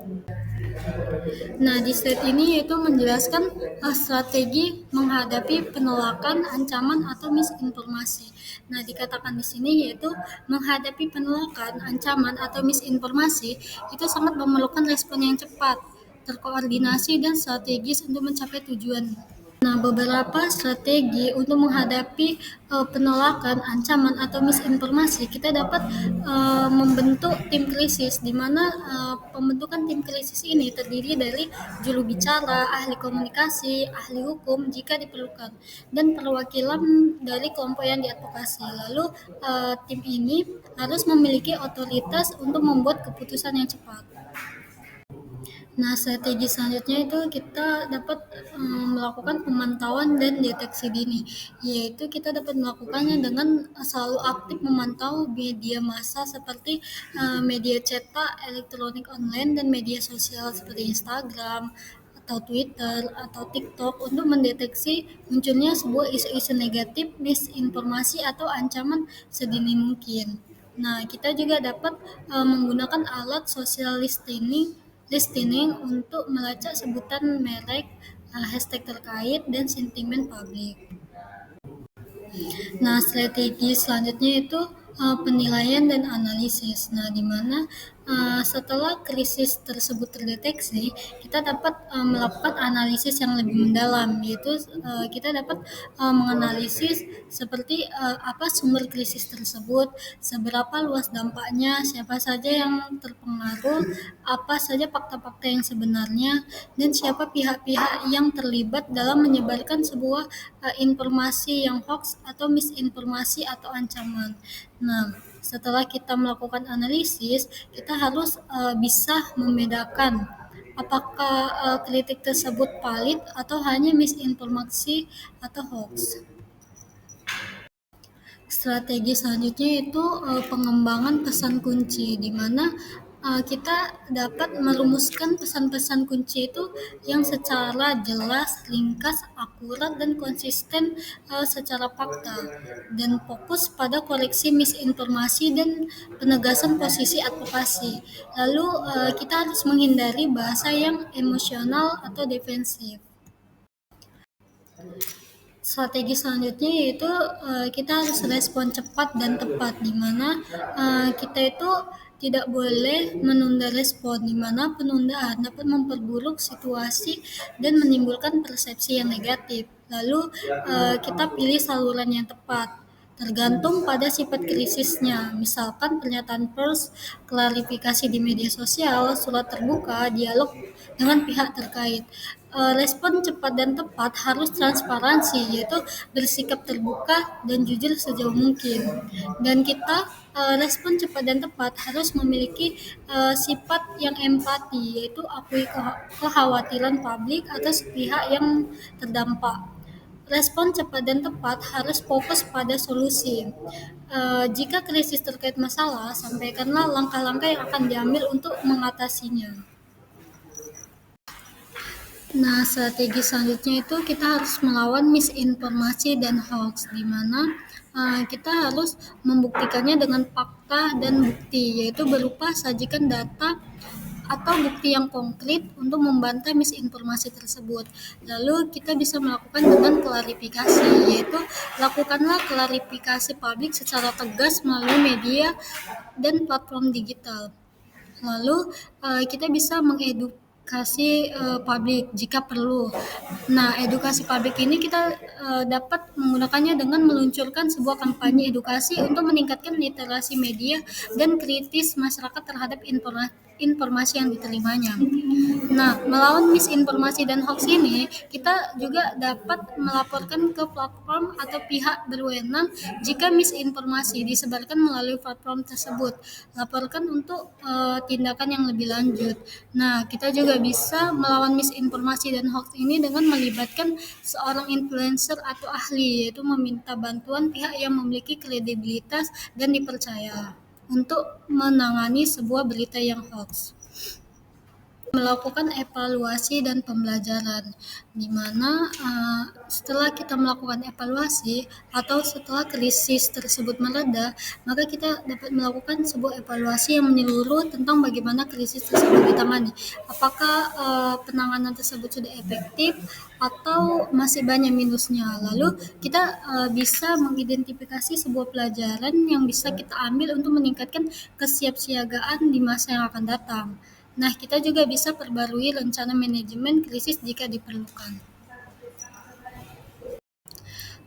Nah, di slide ini yaitu menjelaskan strategi menghadapi penolakan, ancaman, atau misinformasi. Nah, dikatakan di sini yaitu menghadapi penolakan, ancaman, atau misinformasi itu sangat memerlukan respon yang cepat, terkoordinasi, dan strategis untuk mencapai tujuan. Nah, beberapa strategi untuk menghadapi penolakan, ancaman, atau misinformasi, kita dapat membentuk tim krisis, di mana pembentukan tim krisis ini terdiri dari juru bicara, ahli komunikasi, ahli hukum jika diperlukan, dan perwakilan dari kelompok yang diadvokasi. Lalu tim ini harus memiliki otoritas untuk membuat keputusan yang cepat. Nah, strategi selanjutnya itu kita dapat melakukan pemantauan dan deteksi dini, yaitu kita dapat melakukannya dengan selalu aktif memantau media massa seperti media cetak, elektronik online, dan media sosial seperti Instagram atau Twitter atau TikTok untuk mendeteksi munculnya sebuah isu-isu negatif, misinformasi, atau ancaman sedini mungkin. Nah, kita juga dapat menggunakan alat social listening untuk melacak sebutan merek, hashtag terkait, dan sentimen publik. Nah, strategi selanjutnya itu penilaian dan analisis. Nah, di mana setelah krisis tersebut terdeteksi, kita dapat melakukan analisis yang lebih mendalam, yaitu kita dapat menganalisis seperti apa sumber krisis tersebut, seberapa luas dampaknya, siapa saja yang terpengaruh, apa saja fakta-fakta yang sebenarnya, dan siapa pihak-pihak yang terlibat dalam menyebarkan sebuah informasi yang hoax atau misinformasi atau ancaman. Nah, setelah kita melakukan analisis, kita harus bisa membedakan apakah kritik tersebut valid atau hanya misinformasi atau hoax. Strategi selanjutnya itu pengembangan pesan kunci, di mana kita dapat merumuskan pesan-pesan kunci itu yang secara jelas, ringkas, akurat, dan konsisten secara fakta, dan fokus pada koreksi misinformasi dan penegasan posisi advokasi. Lalu kita harus menghindari bahasa yang emosional atau defensif. Strategi selanjutnya yaitu kita harus respon cepat dan tepat, di mana kita itu tidak boleh menunda respon, di mana penundaan dapat memperburuk situasi dan menimbulkan persepsi yang negatif. Lalu kita pilih saluran yang tepat. tergantung pada sifat krisisnya. Misalkan pernyataan pers, klarifikasi di media sosial, surat terbuka, dialog dengan pihak terkait. Respon cepat dan tepat harus transparansi, yaitu bersikap terbuka dan jujur sejauh mungkin. Dan kita respon cepat dan tepat harus memiliki sifat yang empati, yaitu akui kekhawatiran publik atas pihak yang terdampak. Respon cepat dan tepat harus fokus pada solusi. Jika krisis terkait masalah, sampaikanlah langkah-langkah yang akan diambil untuk mengatasinya. Nah, strategi selanjutnya itu kita harus melawan misinformasi dan hoax, di mana kita harus membuktikannya dengan fakta dan bukti, yaitu berupa sajikan data atau bukti yang konkret untuk membantah misinformasi tersebut. Lalu kita bisa melakukan dengan klarifikasi, yaitu lakukanlah klarifikasi publik secara tegas melalui media dan platform digital. Lalu kita bisa mengedukasi publik jika perlu. Nah, edukasi publik ini kita dapat menggunakannya dengan meluncurkan sebuah kampanye edukasi untuk meningkatkan literasi media dan kritis masyarakat terhadap informasi yang diterimanya. Nah, melawan misinformasi dan hoax ini, kita juga dapat melaporkan ke platform atau pihak berwenang jika misinformasi disebarkan melalui platform tersebut. Laporkan untuk tindakan yang lebih lanjut. Nah, kita juga bisa melawan misinformasi dan hoax ini dengan melibatkan seorang influencer atau ahli, yaitu meminta bantuan pihak yang memiliki kredibilitas dan dipercaya untuk menangani sebuah berita yang hoax. Melakukan evaluasi dan pembelajaran, di mana setelah kita melakukan evaluasi atau setelah krisis tersebut mereda, maka kita dapat melakukan sebuah evaluasi yang menyeluruh tentang bagaimana krisis tersebut ditangani. Apakah penanganan tersebut sudah efektif atau masih banyak minusnya. Lalu kita bisa mengidentifikasi sebuah pelajaran yang bisa kita ambil untuk meningkatkan kesiapsiagaan di masa yang akan datang. Nah, kita juga bisa perbarui rencana manajemen krisis jika diperlukan.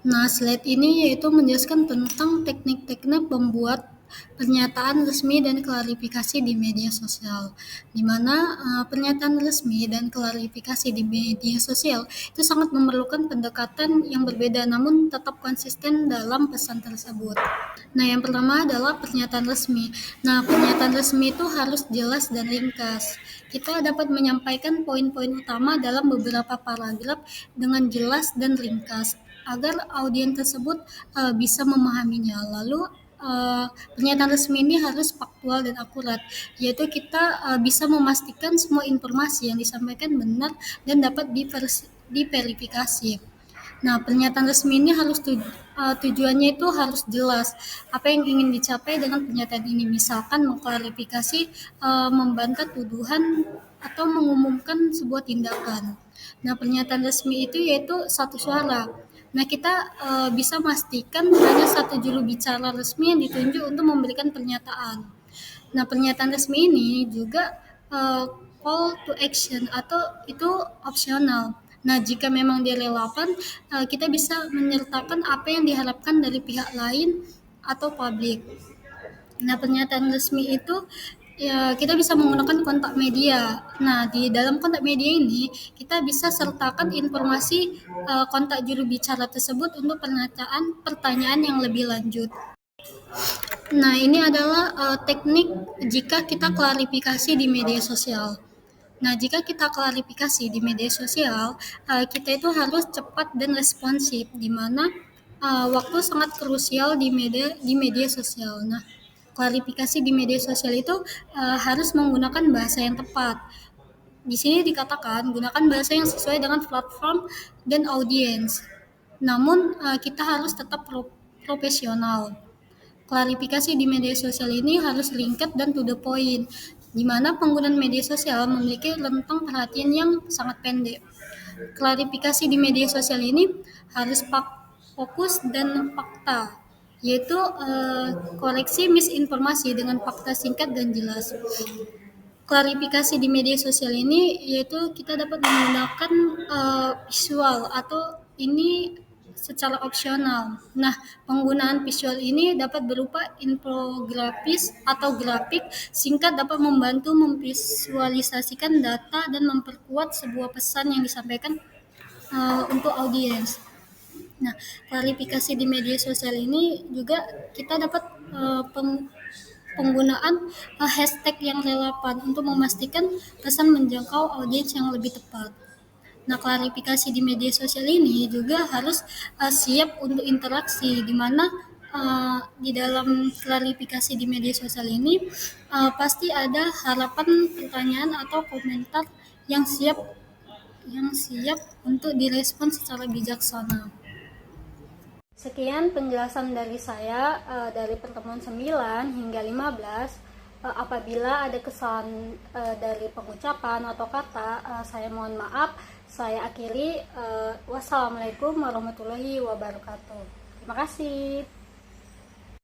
Nah, slide ini yaitu menjelaskan tentang teknik-teknik membuat pernyataan resmi dan klarifikasi di media sosial, di mana pernyataan resmi dan klarifikasi di media sosial itu sangat memerlukan pendekatan yang berbeda namun tetap konsisten dalam pesan tersebut. Nah, yang pertama adalah pernyataan resmi. Nah, pernyataan resmi itu harus jelas dan ringkas. Kita dapat menyampaikan poin-poin utama dalam beberapa paragraf dengan jelas dan ringkas agar audiens tersebut bisa memahaminya. Lalu pernyataan resmi ini harus faktual dan akurat, yaitu kita bisa memastikan semua informasi yang disampaikan benar dan dapat diverifikasi. Nah, pernyataan resmi ini harus tujuannya itu harus jelas apa yang ingin dicapai dengan pernyataan ini. Misalkan mengklarifikasi, membantah tuduhan atau mengumumkan sebuah tindakan. Nah, pernyataan resmi itu yaitu satu suara. Nah, kita bisa memastikan hanya satu juru bicara resmi yang ditunjuk untuk memberikan pernyataan. Nah, pernyataan resmi ini juga call to action atau itu opsional. Nah, jika memang dia relevan, kita bisa menyertakan apa yang diharapkan dari pihak lain atau publik. Nah, pernyataan resmi itu ya kita bisa menggunakan kontak media. Nah, di dalam kontak media ini kita bisa sertakan informasi kontak juru bicara tersebut untuk pertanyaan yang lebih lanjut. Nah, ini adalah teknik jika kita klarifikasi di media sosial. Nah, jika kita klarifikasi di media sosial, kita itu harus cepat dan responsif, di mana waktu sangat krusial di media sosial. Nah, klarifikasi di media sosial itu harus menggunakan bahasa yang tepat. Di sini dikatakan gunakan bahasa yang sesuai dengan platform dan audiens. Namun kita harus tetap profesional. Klarifikasi di media sosial ini harus ringkat dan to the point, di mana penggunaan media sosial memiliki rentang perhatian yang sangat pendek. Klarifikasi di media sosial ini harus fokus dan fakta, yaitu koreksi misinformasi dengan fakta singkat dan jelas. Klarifikasi di media sosial ini yaitu kita dapat menggunakan visual atau ini secara opsional. Nah, penggunaan visual ini dapat berupa infografis atau grafik singkat dapat membantu memvisualisasikan data dan memperkuat sebuah pesan yang disampaikan untuk audiens. Nah, klarifikasi di media sosial ini juga kita dapat penggunaan hashtag yang relevan untuk memastikan pesan menjangkau audiens yang lebih tepat. Nah, klarifikasi di media sosial ini juga harus siap untuk interaksi, di mana di dalam klarifikasi di media sosial ini pasti ada harapan, pertanyaan atau komentar yang siap untuk direspon secara bijaksana. Sekian penjelasan dari saya dari pertemuan 9 hingga 15. Apabila ada kesalahan dari pengucapan atau kata, saya mohon maaf. Saya akhiri. Wassalamualaikum warahmatullahi wabarakatuh. Terima kasih.